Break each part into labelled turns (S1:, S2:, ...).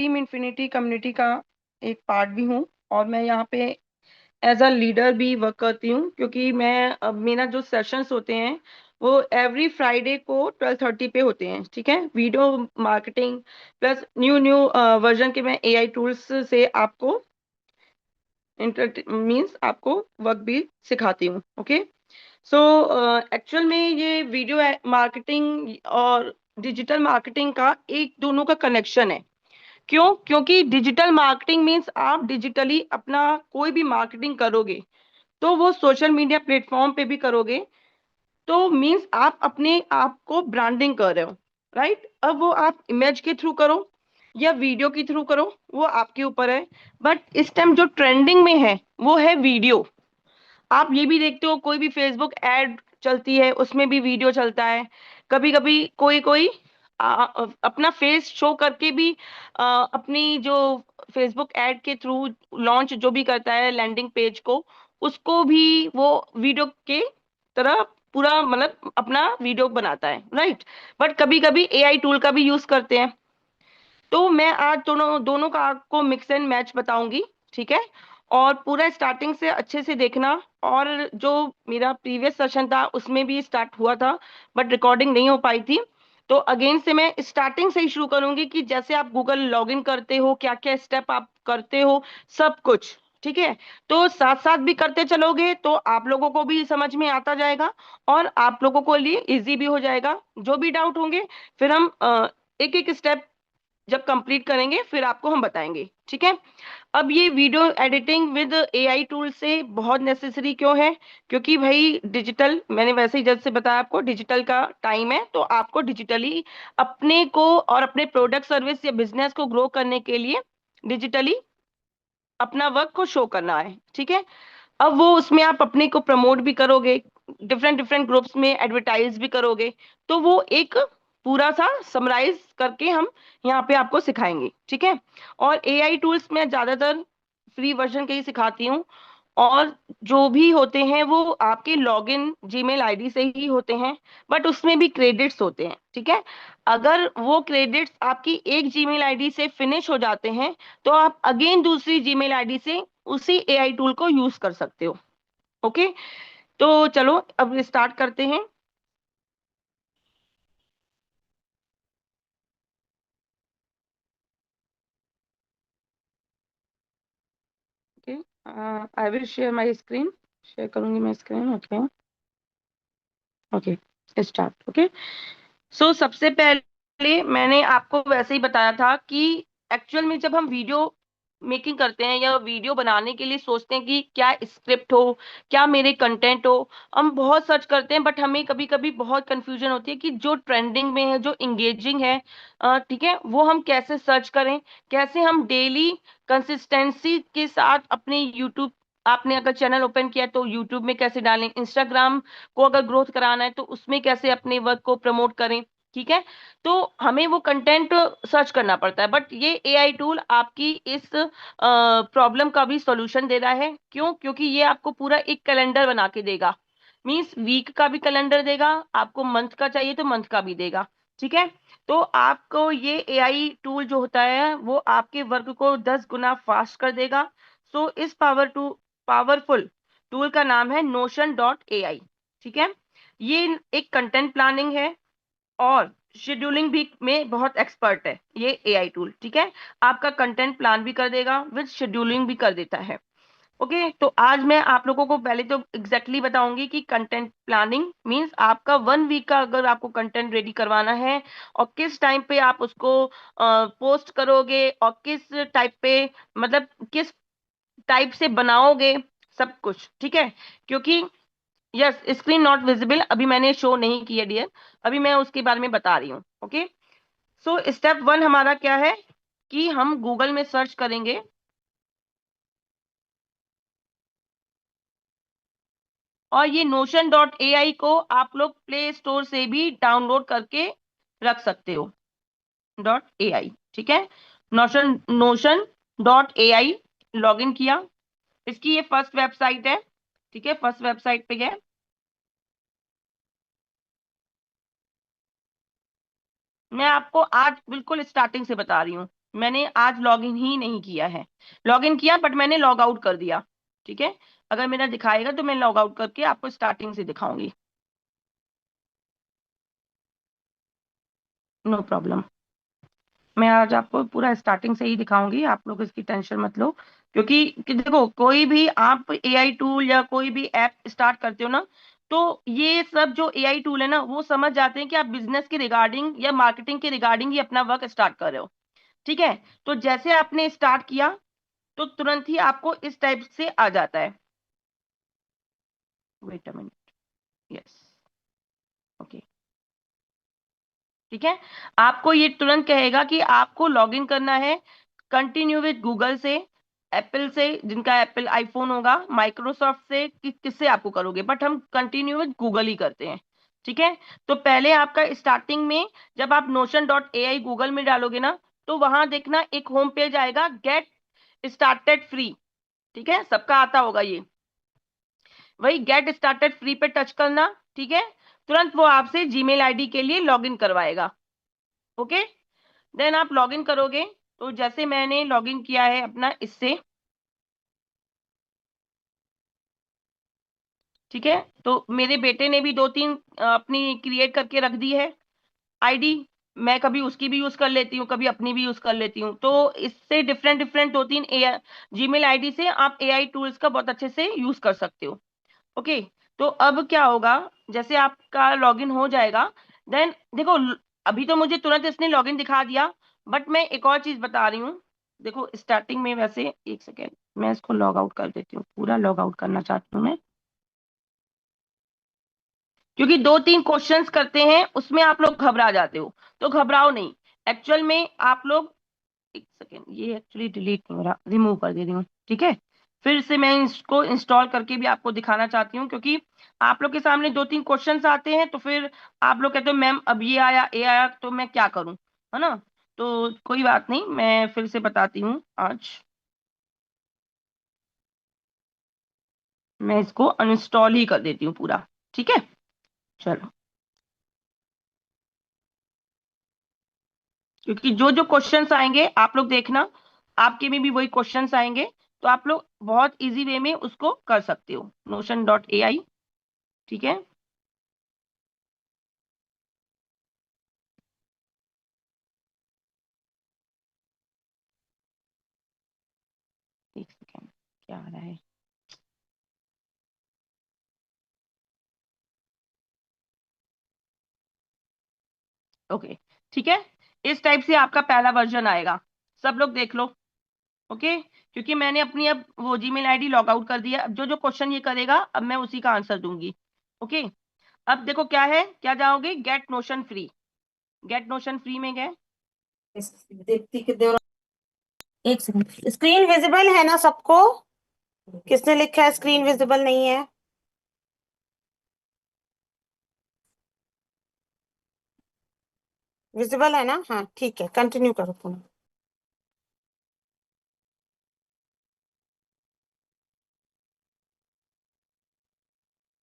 S1: Team infinity community का एक part भी हूँ। और मैं यहाँ पे एज अ लीडर भी वर्क करती हूँ, क्योंकि मैं अब मेरा जो सेशंस होते हैं वो एवरी फ्राइडे को 12:30 पे होते हैं। ठीक है, video marketing plus new new version के मैं एआई टूल्स से आपको इंटर मीन्स आपको वर्क भी सिखाती हूँ। ओके, सो एक्चुअल में ये वीडियो मार्केटिंग और डिजिटल मार्केटिंग का एक दोनों का कनेक्शन है। क्यों? क्योंकि डिजिटल मार्केटिंग मीन्स आप डिजिटली अपना कोई भी मार्केटिंग करोगे तो वो सोशल मीडिया प्लेटफॉर्म पे भी करोगे, तो मीन्स आप अपने आप को ब्रांडिंग कर रहे हो। राइट, अब वो आप इमेज के थ्रू करो या वीडियो के थ्रू करो, वो आपके ऊपर है। बट इस टाइम जो ट्रेंडिंग में है वो है वीडियो। आप ये भी देखते हो, कोई भी फेसबुक एड चलती है उसमें भी वीडियो चलता है। कभी कभी कोई कोई अपना फेस शो करके भी अपनी जो फेसबुक एड के थ्रू लॉन्च जो भी करता है लैंडिंग पेज को, उसको भी वो वीडियो के तरह पूरा मतलब अपना वीडियो बनाता है। राइट, बट कभी कभी एआई टूल का भी यूज करते हैं। तो मैं आज दोनों दोनों का आपको मिक्स एंड मैच बताऊंगी। ठीक है, और पूरा स्टार्टिंग से अच्छे से देखना। और जो मेरा प्रीवियस सेशन था उसमें भी स्टार्ट हुआ था बट रिकॉर्डिंग नहीं हो पाई थी, तो अगेन से मैं स्टार्टिंग से ही शुरू करूंगी कि जैसे आप गूगल लॉगिन करते हो, क्या क्या स्टेप आप करते हो, सब कुछ। ठीक है, तो साथ साथ भी करते चलोगे तो आप लोगों को भी समझ में आता जाएगा और आप लोगों को लिए इजी भी हो जाएगा। जो भी डाउट होंगे फिर हम एक एक स्टेप जब कंप्लीट करेंगे फिर आपको हम बताएंगे। ठीक है, अब ये video editing with AI tool से बहुत नेसेसरी क्यों है? क्योंकि भाई डिजिटल, मैंने वैसे ही जज से बताया आपको, डिजिटल का टाइम है, तो आपको डिजिटली अपने को और अपने प्रोडक्ट सर्विस या बिजनेस को ग्रो करने के लिए डिजिटली अपना वर्क को शो करना है। ठीक है, अब वो उसमें आप अपने को प्रमोट भी करोगे, डिफरेंट डिफरेंट ग्रुप्स में एडवर्टाइज भी करोगे, तो वो एक पूरा सा समराइज करके हम यहाँ पे आपको सिखाएंगे। ठीक है, और एआई टूल्स में ज्यादातर फ्री वर्जन के ही सिखाती हूँ। और जो भी होते हैं वो आपके लॉगिन जीमेल आईडी से ही होते हैं, बट उसमें भी क्रेडिट्स होते हैं। ठीक है, अगर वो क्रेडिट्स आपकी एक जीमेल आईडी से फिनिश हो जाते हैं तो आप अगेन दूसरी जीमेल आईडी से उसी एआई टूल को यूज कर सकते हो। ओके, तो चलो अब स्टार्ट करते हैं। Okay, I will share my screen. Share करूंगी मैं screen. Okay, okay, start. Okay, so सबसे पहले मैंने आपको वैसे ही बताया था कि एक्चुअल में जब हम वीडियो मेकिंग करते हैं या वीडियो बनाने के लिए सोचते हैं कि क्या स्क्रिप्ट हो, क्या मेरे कंटेंट हो, हम बहुत सर्च करते हैं बट हमें कभी कभी बहुत कंफ्यूजन होती है कि जो ट्रेंडिंग में है, जो इंगेजिंग है, ठीक है, वो हम कैसे सर्च करें, कैसे हम डेली कंसिस्टेंसी के साथ अपने यूट्यूब, आपने अगर चैनल ओपन किया है तो यूट्यूब में कैसे डालें, इंस्टाग्राम को अगर ग्रोथ कराना है तो उसमें कैसे अपने वर्क को प्रमोट करें। ठीक है, तो हमें वो कंटेंट सर्च करना पड़ता है, बट ये एआई टूल आपकी इस प्रॉब्लम का भी सॉल्यूशन दे रहा है। क्यों? क्योंकि ये आपको पूरा एक कैलेंडर बना के देगा। मींस वीक का भी कैलेंडर देगा, आपको मंथ का चाहिए तो मंथ का भी देगा। ठीक है, तो आपको ये एआई टूल जो होता है वो आपके वर्क को 10 गुना फास्ट कर देगा। सो इस पावरफुल टूल का नाम है notion.ai। ठीक है, ये एक कंटेंट प्लानिंग है और शेड्यूलिंग भी में बहुत एक्सपर्ट है ये एआई टूल। ठीक है, आपका कंटेंट प्लान भी कर देगा, विद शेड्यूलिंग भी कर देता है। ओके, तो आज मैं आप लोगों को पहले तो एग्जैक्टली बताऊंगी कि कंटेंट प्लानिंग मींस आपका 1 वीक का अगर आपको कंटेंट रेडी करवाना है और किस टाइम पे आप उसको पोस्ट करोगे और किस टाइप पे, मतलब किस टाइप से बनाओगे, सब कुछ। ठीक है, क्योंकि यस, स्क्रीन नॉट विजिबल अभी मैंने शो नहीं किया डियर, अभी मैं उसके बारे में बता रही हूँ। ओके, सो स्टेप 1 हमारा क्या है कि हम गूगल में सर्च करेंगे। और ये notion.ai को आप लोग प्ले स्टोर से भी डाउनलोड करके रख सकते हो। .ai, ठीक है, notion.ai लॉग इन किया, इसकी ये फर्स्ट वेबसाइट है। ठीक है, फर्स्ट वेबसाइट पे गए। मैं आपको आज बिल्कुल स्टार्टिंग से बता रही हूँ। मैंने आज लॉगिन ही नहीं किया है। लॉगिन किया बट मैंने लॉग आउट कर दिया। ठीक है, अगर मेरा दिखाएगा तो मैं लॉग आउट करके आपको स्टार्टिंग से दिखाऊंगी। No problem. मैं आज आपको पूरा स्टार्टिंग से ही दिखाऊंगी, आप लोग इसकी टेंशन मत लो। क्योंकि देखो, कोई भी आप एआई टूल या कोई भी ऐप स्टार्ट करते हो ना, तो ये सब जो एआई टूल है ना, वो समझ जाते हैं कि आप बिजनेस के रिगार्डिंग या मार्केटिंग के रिगार्डिंग ही अपना वर्क स्टार्ट कर रहे हो। ठीक है, तो जैसे आपने स्टार्ट किया तो तुरंत ही आपको इस टाइप से आ जाता है। Wait a minute. Yes. Okay. ठीक है, आपको ये तुरंत कहेगा कि आपको लॉगिन करना है कंटिन्यू विद गूगल से, एप्पल से, जिनका एप्पल आईफोन होगा, माइक्रोसॉफ्ट से, किससे आपको करोगे, बट हम कंटिन्यू विद गूगल ही करते हैं। ठीक है, तो पहले आपका स्टार्टिंग में जब आप notion.ai गूगल में डालोगे ना, तो वहां देखना एक होम पेज आएगा, गेट स्टार्टेड फ्री। ठीक है, सबका आता होगा ये, वही गेट स्टार्टेड फ्री पे टच करना। ठीक है, तुरंत वो आपसे जीमेल आईडी के लिए लॉगिन करवाएगा। ओके, देन आप लॉगिन करोगे, तो जैसे मैंने लॉगिन किया है अपना इससे। ठीक है, तो मेरे बेटे ने भी दो तीन अपनी क्रिएट करके रख दी है आईडी। मैं कभी उसकी भी यूज कर लेती हूँ, कभी अपनी भी यूज कर लेती हूँ, तो इससे डिफरेंट डिफरेंट दो तीन जीमेल आईडी से आप एआई टूल्स का बहुत अच्छे से यूज कर सकते हो। ओके, तो अब क्या होगा, जैसे आपका लॉगिन हो जाएगा, देन देखो, अभी तो मुझे तुरंत इसने लॉगिन दिखा दिया, बट मैं एक और चीज बता रही हूँ। देखो स्टार्टिंग में, वैसे एक सेकेंड, मैं इसको लॉग आउट कर देती हूँ, पूरा लॉग आउट करना चाहती हूँ मैं, क्योंकि दो तीन क्वेश्चंस करते हैं उसमें आप लोग घबरा जाते हो, तो घबराओ नहीं। एक्चुअल में आप लोग, एक सेकेंड, ये एक्चुअली डिलीट नहीं हो रहा, रिमूव कर दे रही हूँ। ठीक है, फिर से मैं इसको इंस्टॉल करके भी आपको दिखाना चाहती हूँ, क्योंकि आप लोग के सामने दो तीन क्वेश्चंस आते हैं, तो फिर आप लोग कहते हो मैम अब ये आया तो मैं क्या करूँ, है ना। तो कोई बात नहीं, मैं फिर से बताती हूँ आज। मैं इसको अनइंस्टॉल ही कर देती हूँ पूरा। ठीक है, चलो, क्योंकि जो जो क्वेश्चंस आएंगे आप लोग देखना, आपके में भी वही क्वेश्चंस आएंगे, तो आप लोग बहुत इजी वे में उसको कर सकते हो, notion.ai। ठीक है, एक सेकेंड, क्या आ रहा है। ओके, ठीक है, इस टाइप से आपका पहला वर्जन आएगा, सब लोग देख लो। ओके, क्योंकि मैंने अपनी अब वो जीमेल आईडी लॉग आउट कर दिया, अब जो जो क्वेश्चन ये करेगा अब मैं उसी का आंसर दूंगी। ओके, अब देखो क्या है, क्या जाओगे, get Notion free. Get Notion free में गए।
S2: देखती कि देवर एक सेकंड, स्क्रीन विजिबल है ना सबको? किसने लिखा है स्क्रीन विजिबल नहीं है? विजिबल है ना? हाँ ठीक है, कंटिन्यू करो तुम।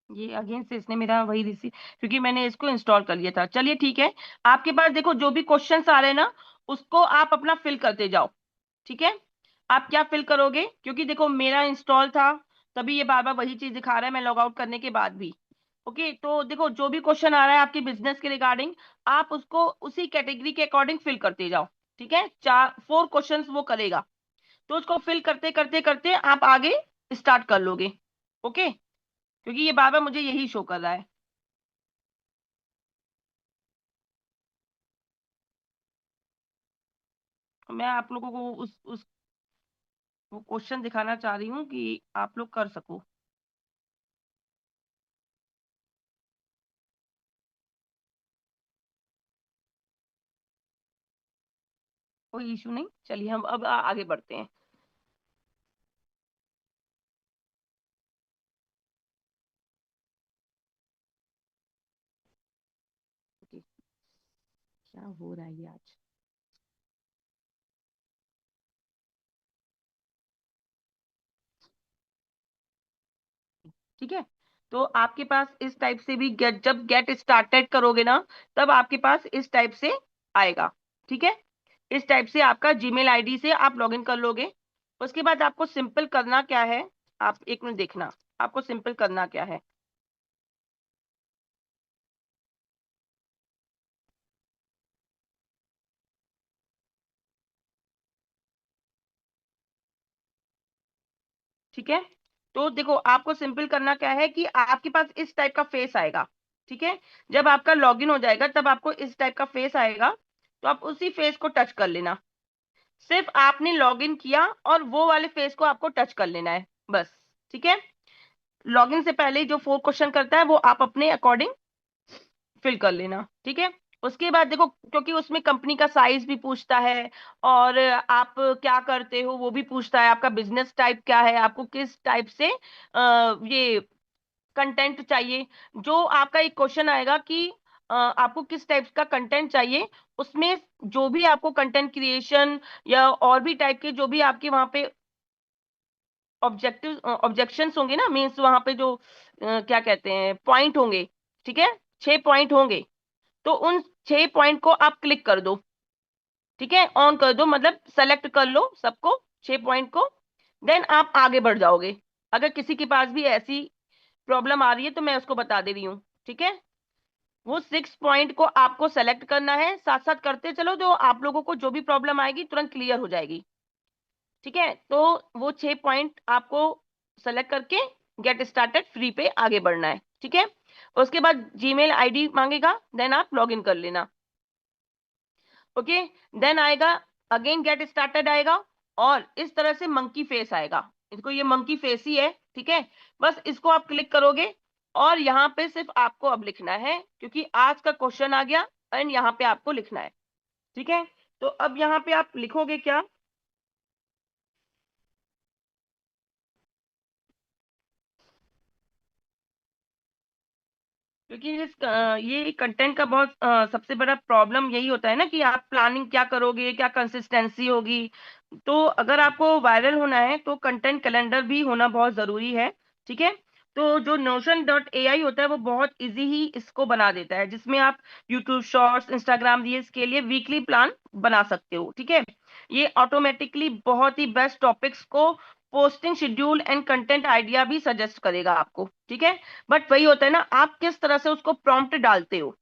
S1: ये अगेन से इसने मेरा वही रिसीव, क्योंकि मैंने इसको इंस्टॉल कर लिया था। चलिए ठीक है, आपके पास देखो जो भी क्वेश्चंस आ रहे हैं ना, उसको आप अपना फिल करते जाओ। ठीक है, आप क्या फिल करोगे, क्योंकि देखो मेरा इंस्टॉल था, तभी ये बार बार वही चीज दिखा रहा है, मैं लॉग आउट करने के बाद भी। ओके, तो देखो जो भी क्वेश्चन आ रहा है आपके बिजनेस के रिगार्डिंग, आप उसको उसी कैटेगरी के अकॉर्डिंग फिल करते जाओ। ठीक है, चार फोर क्वेश्चंस वो करेगा, तो उसको फिल करते करते करते आप आगे स्टार्ट कर लोगे। ओके, क्योंकि ये बार बार मुझे यही शो कर रहा है। तो मैं आप लोगों को उस वो क्वेश्चन दिखाना चाह रही हूँ कि आप लोग कर सको। कोई इशू नहीं, चलिए हम अब आगे बढ़ते हैं। ओके, क्या हो रहा है ये आज। ठीक है, तो आपके पास इस टाइप से भी गेट, जब गेट स्टार्टेड करोगे ना, तब आपके पास इस टाइप से आएगा। ठीक है, इस टाइप से आपका जीमेल आईडी से आप लॉगिन कर लोगे। उसके बाद आपको सिंपल करना क्या है, आप एक मिनट देखना, आपको सिंपल करना क्या है। ठीक है, तो देखो आपको सिंपल करना क्या है कि आपके पास इस टाइप का फेस आएगा। ठीक है, जब आपका लॉगिन हो जाएगा तब आपको इस टाइप का फेस आएगा, तो आप उसी फेस को टच कर लेना। सिर्फ आपने लॉगिन किया और वो वाले फेस को आपको टच कर लेना है बस। ठीक है, लॉगिन से पहले जो 4 क्वेश्चन करता है वो आप अपने अकॉर्डिंग फिल कर लेना। ठीक है, उसके बाद देखो, क्योंकि उसमें कंपनी का साइज भी पूछता है और आप क्या करते हो वो भी पूछता है, आपका बिजनेस टाइप क्या है, आपको किस टाइप से ये कंटेंट चाहिए। जो आपका एक क्वेश्चन आएगा कि आपको किस टाइप का कंटेंट चाहिए, उसमें जो भी आपको कंटेंट क्रिएशन या और भी टाइप के जो भी आपके वहां पे ऑब्जेक्शंस होंगे ना, मीन्स वहां पे जो क्या कहते हैं पॉइंट होंगे। ठीक है, 6 पॉइंट होंगे, तो उन 6 पॉइंट को आप क्लिक कर दो। ठीक है, ऑन कर दो, मतलब सेलेक्ट कर लो सबको, 6 पॉइंट को। देन आप आगे बढ़ जाओगे। अगर किसी के पास भी ऐसी प्रॉब्लम आ रही है तो मैं उसको बता दे रही हूँ। ठीक है, वो 6 पॉइंट को आपको सेलेक्ट करना है, साथ साथ करते चलो, जो आप लोगों को जो भी प्रॉब्लम आएगी तुरंत क्लियर हो जाएगी। ठीक है, तो वो 6 पॉइंट आपको सेलेक्ट करके गेट स्टार्टेड फ्री पे आगे बढ़ना है। ठीक है, उसके बाद जीमेल आईडी मांगेगा, देन आप लॉग इन कर लेना। ओके, देन आएगा अगेन गेट स्टार्टेड आएगा, और इस तरह से मंकी फेस आएगा। इसको, ये मंकी फेस ही है। ठीक है, बस इसको आप क्लिक करोगे और यहाँ पे सिर्फ आपको अब लिखना है, क्योंकि आज का क्वेश्चन आ गया एंड यहाँ पे आपको लिखना है। ठीक है, तो अब यहाँ पे आप लिखोगे क्या, क्योंकि ये कंटेंट का बहुत सबसे बड़ा प्रॉब्लम यही होता है ना कि आप प्लानिंग क्या करोगे, क्या कंसिस्टेंसी होगी। तो अगर आपको वायरल होना है तो कंटेंट कैलेंडर भी होना बहुत जरूरी है। ठीक है, तो जो नोशन डॉट एआई होता है वो बहुत इजी ही इसको बना देता है, जिसमें आप यूट्यूब शॉर्ट्स, इंस्टाग्राम रील्स के लिए वीकली प्लान बना सकते हो। ठीक है, ये ऑटोमेटिकली बहुत ही बेस्ट टॉपिक्स को posting schedule and content idea भी सजेस्ट करेगा आपको। ठीक है, बट वही होता है ना, आप किस तरह से उसको प्रॉम्प्ट डालते हो,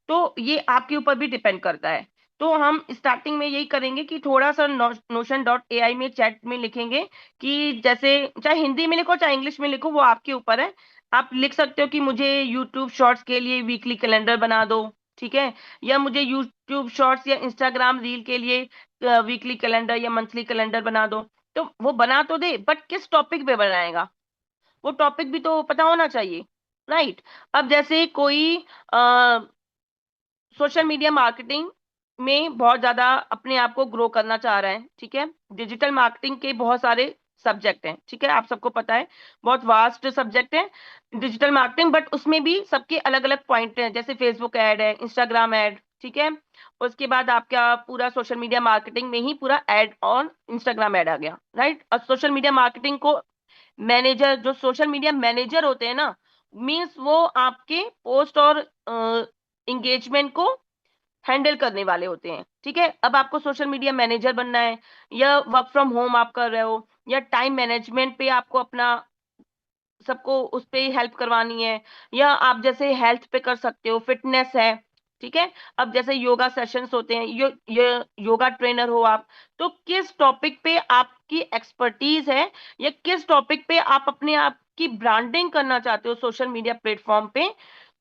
S1: तो ये आपके ऊपर भी डिपेंड करता है। तो हम स्टार्टिंग में यही करेंगे कि थोड़ा सा नोशन डॉट एआई में चैट में लिखेंगे कि जैसे चाहे हिंदी में लिखो चाहे इंग्लिश में लिखो, वो आपके ऊपर है। आप लिख सकते हो कि मुझे यूट्यूब शॉर्ट्स के लिए वीकली कैलेंडर बना दो। ठीक है, या मुझे यूट्यूब शॉर्ट्स या इंस्टाग्राम रील के लिए वीकली कैलेंडर या मंथली कैलेंडर बना दो। तो वो बना तो दे, बट किस टॉपिक पे बनाएगा वो टॉपिक भी तो पता होना चाहिए। राइट, अब जैसे कोई सोशल मीडिया मार्केटिंग में बहुत ज्यादा अपने आप को ग्रो करना चाह रहा है। ठीक है, डिजिटल मार्केटिंग के बहुत सारे सब्जेक्ट हैं। ठीक है, आप सबको पता है, बहुत वास्ट सब्जेक्ट है डिजिटल मार्केटिंग, बट उसमें भी सबके अलग अलग पॉइंट हैं, जैसे फेसबुक ऐड है, इंस्टाग्राम ऐड। ठीक है, उसके बाद आपका पूरा सोशल मीडिया मार्केटिंग में ही पूरा एड और इंस्टाग्राम ऐड आ गया। राइट, और सोशल मीडिया मार्केटिंग को मैनेजर, जो सोशल मीडिया मैनेजर होते हैं ना, मीन्स वो आपके पोस्ट और इंगेजमेंट को हैंडल करने वाले होते हैं। ठीक है, अब आपको सोशल मीडिया मैनेजर बनना है, या वर्क फ्रॉम होम आप कर रहे हो, या टाइम मैनेजमेंट पे आपको अपना सबको उस पे हेल्प करवानी है, या आप जैसे हेल्थ पे कर सकते हो, फिटनेस है। ठीक है, अब जैसे योगा सेशंस होते हैं, योगा ट्रेनर हो आप, तो किस टॉपिक पे आपकी एक्सपर्टीज है, या किस टॉपिक पे आप अपने आप की ब्रांडिंग करना चाहते हो सोशल मीडिया प्लेटफॉर्म पे,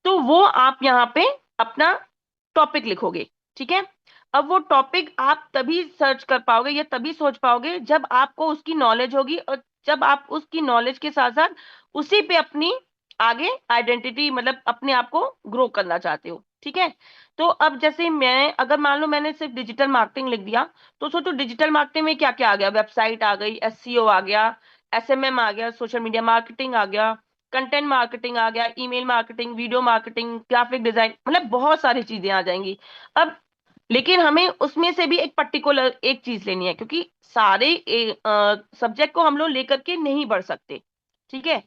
S1: तो वो आप यहाँ पे अपना टॉपिक लिखोगे। ठीक है, अब वो टॉपिक आप तभी सर्च कर पाओगे या तभी सोच पाओगे जब आपको उसकी नॉलेज होगी, और जब आप उसकी नॉलेज के साथ साथ उसी पे अपनी आगे आइडेंटिटी, मतलब अपने आप को ग्रो करना चाहते हो। ठीक है, तो अब जैसे मैं, अगर मान लो मैंने सिर्फ डिजिटल मार्केटिंग लिख दिया, तो सोचो डिजिटल मार्केटिंग में क्या क्या आ गया, वेबसाइट आ गई, एसईओ आ गया, एसएमएम आ गया, सोशल मीडिया मार्केटिंग आ गया, कंटेंट मार्केटिंग आ गया, email marketing, video marketing, graphic design, मतलब बहुत सारी चीजें आ जाएंगी। अब लेकिन हमें उसमें से भी एक पर्टिकुलर एक चीज लेनी है, क्योंकि सारे सब्जेक्ट को हम लोग लेकर के नहीं बढ़ सकते। ठीक है,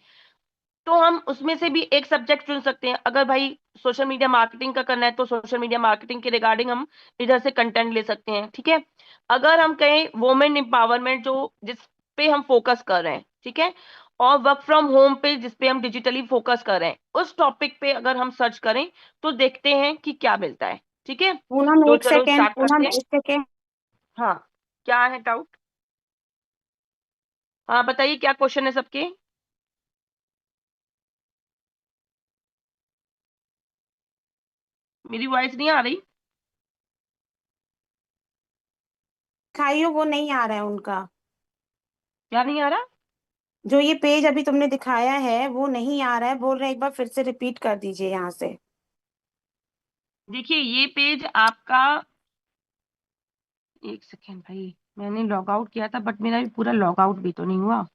S1: तो हम उसमें से भी एक सब्जेक्ट चुन सकते हैं। अगर भाई सोशल मीडिया मार्केटिंग का करना है तो सोशल मीडिया मार्केटिंग के रिगार्डिंग हम इधर से कंटेंट ले सकते हैं, ठीक है। अगर हम कहें वुमेन एम्पावरमेंट, जो जिस पे हम फोकस कर रहे हैं, ठीक है, और वर्क फ्रॉम होम पे जिस पे हम डिजिटली फोकस कर रहे हैं, उस टॉपिक पे अगर हम सर्च करें तो देखते हैं कि क्या मिलता है, ठीक है।
S2: पूनम
S1: तो
S2: एक
S1: चलो
S2: सेकेंड,
S1: स्टार्ट
S2: पूनम
S1: करते हैं।
S2: एक सेकेंड।
S1: हाँ, क्या है डाउट? हाँ बताइए, क्या क्वेश्चन है सबके? मेरी वॉइस नहीं आ रही?
S2: खाइयो वो नहीं आ रहा है उनका।
S1: क्या नहीं आ रहा?
S2: जो ये पेज अभी तुमने दिखाया है वो नहीं आ रहा है, बोल रहे हैं एक बार फिर से रिपीट कर दीजिए यहाँ से।
S1: देखिए ये पेज आपका, एक सेकेंड भाई, मैंने लॉग आउट किया था बट मेरा भी पूरा लॉग आउट भी तो नहीं हुआ।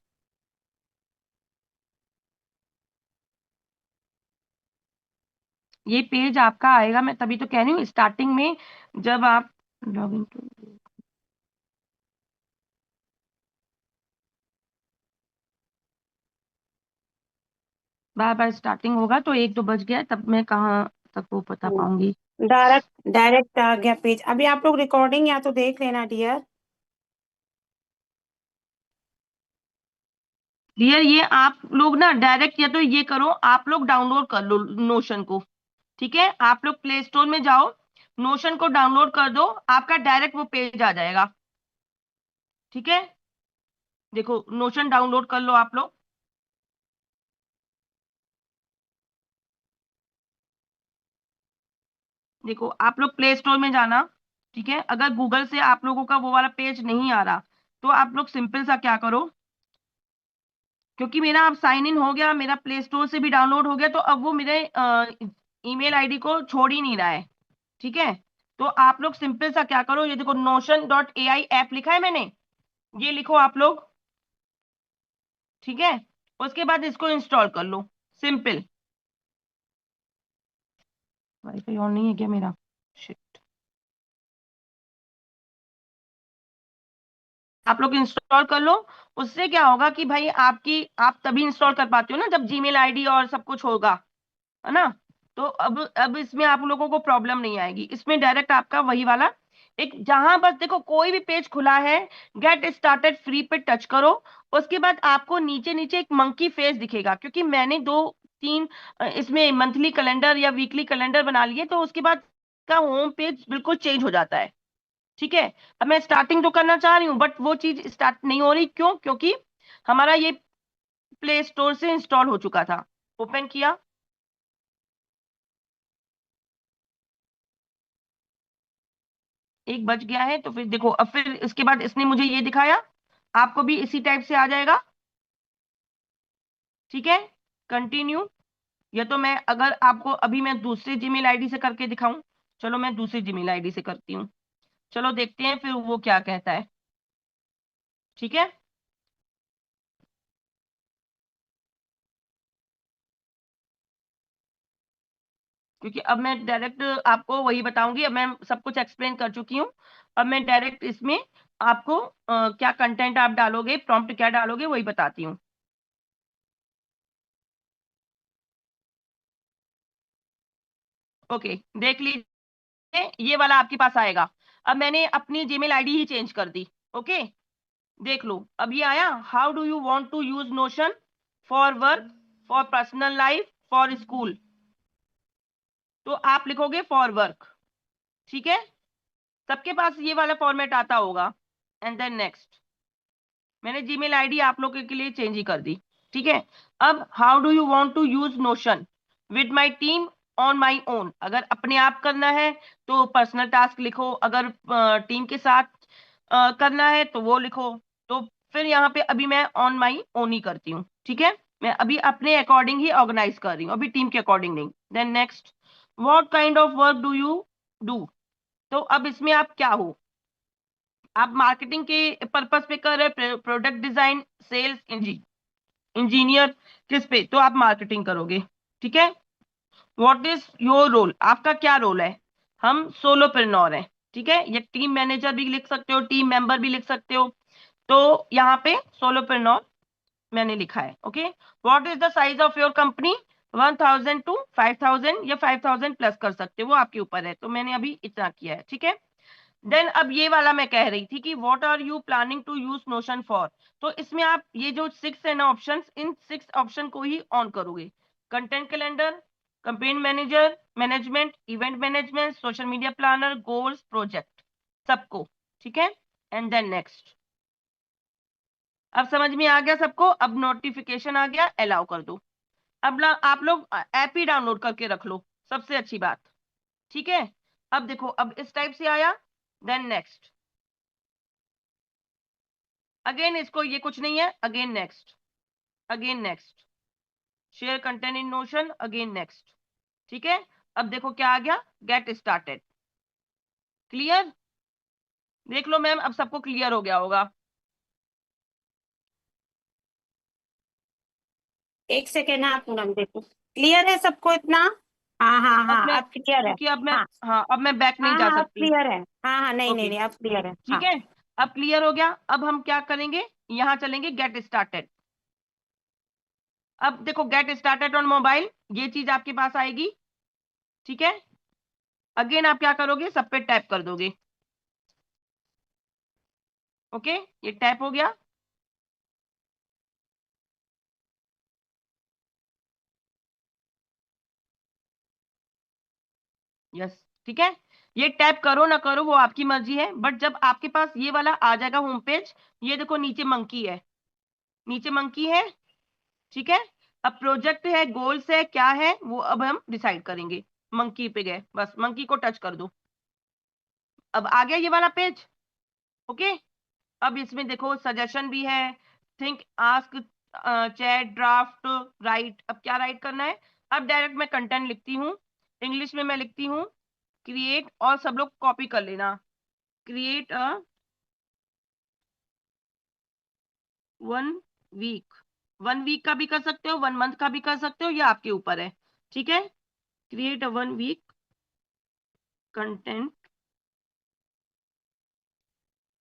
S1: ये पेज आपका आएगा, मैं तभी तो कह रही हूँ स्टार्टिंग में जब आप लॉग इन टू, बार बार स्टार्टिंग होगा तो 1-2 बज गया, तब मैं कहाँ तक वो बता पाऊंगी।
S2: डायरेक्ट डायरेक्ट आ गया पेज। अभी आप लोग रिकॉर्डिंग या तो देख लेना डियर।
S1: डियर, ये आप लोग ना डायरेक्ट, या तो ये करो, आप लोग डाउनलोड कर लो नोशन को, ठीक है। आप लोग प्ले स्टोर में जाओ, नोशन को डाउनलोड कर दो, आपका डायरेक्ट वो पेज आ जाएगा, ठीक है। देखो नोशन डाउनलोड कर लो आप लोग। देखो आप लोग प्ले स्टोर में जाना, ठीक है। अगर गूगल से आप लोगों का वो वाला पेज नहीं आ रहा तो आप लोग सिंपल सा क्या करो, क्योंकि मेरा अब साइन इन हो गया, मेरा प्ले स्टोर से भी डाउनलोड हो गया, तो अब वो मेरे ईमेल आईडी को छोड़ ही नहीं रहा है, ठीक है। तो आप लोग सिंपल सा क्या करो, ये देखो notion.ai ऐप लिखा है मैंने, ये लिखो आप लोग, ठीक है। उसके बाद इसको इंस्टॉल कर लो, सिंपल। वाईफाई ऑन नहीं है क्या मेरा? Shit। आप लोग इंस्टॉल कर लो। उससे क्या होगा कि भाई आपकी, आप तभी इंस्टॉल कर पाते हो ना जब जीमेल आईडी और सब कुछ होगा, है ना। तो अब इसमें आप लोगों को प्रॉब्लम नहीं आएगी, इसमें डायरेक्ट आपका वही वाला एक, जहां बस देखो कोई भी पेज खुला है, गेट स्टार्टेड फ्री पे टच करो। उसके बाद आपको नीचे नीचे एक मंकी फेस दिखेगा, क्योंकि मैंने 2-3 इसमें मंथली कैलेंडर या वीकली कैलेंडर बना लिए, तो उसके बाद का होम पेज बिल्कुल चेंज हो जाता है, ठीक है। अब मैं स्टार्टिंग तो करना चाह रही हूँ बट वो चीज स्टार्ट नहीं हो रही, क्यों? क्योंकि हमारा ये प्ले स्टोर से इंस्टॉल हो चुका था। ओपन किया, 1 बज गया है, तो फिर देखो, अब फिर इसके बाद इसने मुझे ये दिखाया, आपको भी इसी टाइप से आ जाएगा, ठीक है। कंटिन्यू, या तो मैं, अगर आपको अभी मैं दूसरे जीमेल आईडी से करके दिखाऊं, चलो मैं दूसरी जीमेल आईडी से करती हूँ, चलो देखते हैं फिर वो क्या कहता है, ठीक है। क्योंकि अब मैं डायरेक्ट आपको वही बताऊंगी, अब मैं सब कुछ एक्सप्लेन कर चुकी हूँ। अब मैं डायरेक्ट इसमें आपको क्या कंटेंट आप डालोगे, प्रॉम्प्ट क्या डालोगे, वही बताती हूँ। ओके, देख लीजिए, ये वाला आपके पास आएगा। अब मैंने अपनी जीमेल आईडी ही चेंज कर दी, ओके। देख लो अब ये आया, how do you want to use Notion for work, for personal life, for school. तो आप लिखोगे फॉर वर्क, ठीक है। सबके पास ये वाला फॉर्मेट आता होगा। एंड देन नेक्स्ट, मैंने जीमेल आईडी आप लोगों के लिए चेंज ही कर दी, ठीक है। अब how do you want to use Notion with my team, on my own. अगर अपने आप करना है तो पर्सनल टास्क लिखो, अगर टीम के साथ करना है तो वो लिखो। तो फिर यहाँ पे अभी मैं ऑन माई ओन ही करती हूँ, ठीक है। मैं अभी अपने अकॉर्डिंग ही ऑर्गेनाइज कर रही हूँ, अभी टीम के अकॉर्डिंग नहीं। Then next, what kind of work do you do. तो अब इसमें आप क्या हो, आप मार्केटिंग के पर्पस पे कर रहे हैं, प्रोडक्ट डिजाइन, सेल्स, इंजीनियर, किस पे, तो आप मार्केटिंग करोगे, ठीक है। व्हाट इज योर रोल, आपका क्या रोल है। हम सोलोप्रेन्योर हैं, ठीक है। या टीम मैनेजर भी लिख सकते हो, टीम मेंबर भी लिख सकते हो। तो यहाँ पे सोलोप्रेन्योर मैंने लिखा है। Okay, what is the size of your company, 1000 to 5000 या 5000 प्लस कर सकते हो, वो आपके ऊपर है। तो मैंने अभी इतना किया है, ठीक है। देन अब ये वाला मैं कह रही थी कि what are you planning to use Notion for. तो इसमें आप ये जो 6 है ना ऑप्शन, इन 6 ऑप्शन को ही ऑन करोगे। Content calendar, campaign manager, management, event management, social media planner, goals, project, सबको, ठीक है। And then next. अब समझ में आ गया सबको, अब नोटिफिकेशन आ गया, अलाउ कर दो। अब आप लोग ऐप ही डाउनलोड करके रख लो, सबसे अच्छी बात, ठीक है। अब देखो, अब इस टाइप से आया, देन नेक्स्ट। अगेन इसको, ये कुछ नहीं है, again next, again next, share content in notion, again next, ठीक है। अब देखो क्या आ गया, गेट स्टार्टेड। क्लियर, देख लो मैम, अब सबको क्लियर हो गया होगा।
S2: एक सेकेंड, हाँ पूनम देखो क्लियर है सबको इतना। हाँ हाँ
S1: अब
S2: हाँ
S1: मैं,
S2: अब क्लियर है।
S1: क्योंकि अब मैं,
S2: हाँ
S1: हाँ अब मैं बैक नहीं
S2: हाँ
S1: जा
S2: हाँ अब
S1: सकती।
S2: क्लियर है। हाँ हाँ नहीं नहीं
S1: ओके,
S2: नहीं अब क्लियर है
S1: ठीक
S2: हाँ।
S1: है। अब क्लियर हो गया, अब हम क्या करेंगे, यहाँ चलेंगे गेट स्टार्टेड। अब देखो, गेट स्टार्टेड ऑन मोबाइल, ये चीज आपके पास आएगी, ठीक है। अगेन आप क्या करोगे, सब पे टैप कर दोगे। ओके, ये टैप हो गया। यस, ठीक है। ये टैप करो ना करो वो आपकी मर्जी है, बट जब आपके पास ये वाला आ जाएगा होम पेज, ये देखो नीचे मंकी है, नीचे मंकी है, ठीक है। अब प्रोजेक्ट है, गोल्स है, क्या है वो अब हम डिसाइड करेंगे। मंकी पे गए, बस मंकी को टच कर दो, अब आ गया ये वाला पेज। ओके, अब इसमें देखो सजेशन भी है, think, ask, chat, draft, right. अब क्या राइट करना है, अब डायरेक्ट मैं कंटेंट लिखती हूँ, इंग्लिश में मैं लिखती हूँ क्रिएट, और सब लोग कॉपी कर लेना, क्रिएट अ 1 वीक, 1 वीक का भी कर सकते हो, 1 मंथ का भी कर सकते हो, ये आपके ऊपर है, ठीक है। Create a 1 week content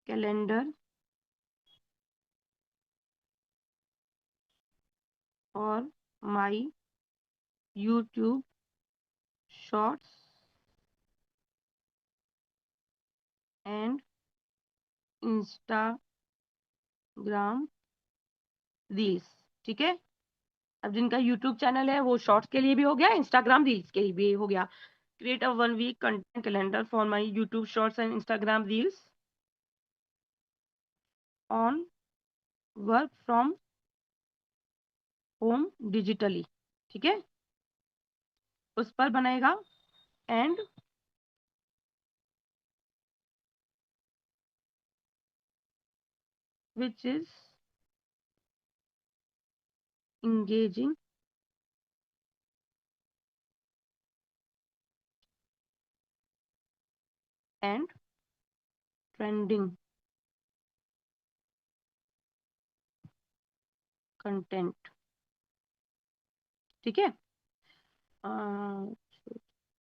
S1: calendar और my YouTube shorts and Instagram reels, ठीक है। अब जिनका यूट्यूब चैनल है वो शॉर्ट्स के लिए भी हो गया, इंस्टाग्राम रील्स के लिए भी हो गया। Create a 1 week content calendar for my YouTube shorts and Instagram reels on work from home digitally, ठीक है, उस पर बनाएगा। And which is engaging and trending content, ठीक है।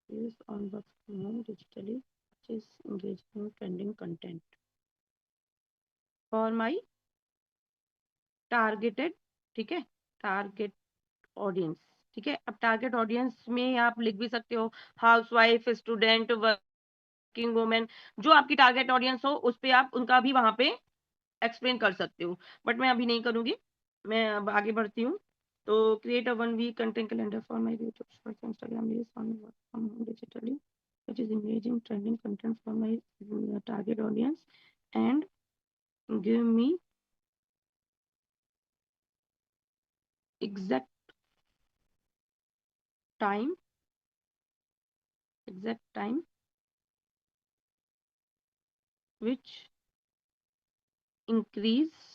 S1: is on work from home digitally, which is engaging trending content for my targeted, ठीक है, target audience, ठीक है। अब टारगेट ऑडियंस में आप लिख भी सकते हो हाउसवाइफ, स्टूडेंट, वर्किंग वुमेन, जो आपकी टारगेट ऑडियंस हो उस पे आप उनका भी वहां पे एक्सप्लेन कर सकते हो, बट मैं अभी नहीं करूंगी, मैं अब आगे बढ़ती हूँ। तो create a 1 week content calendar for my YouTube shorts, Instagram reels on from home digitally, which is engaging trending content for my target audience, and give me exact time, exact time which increase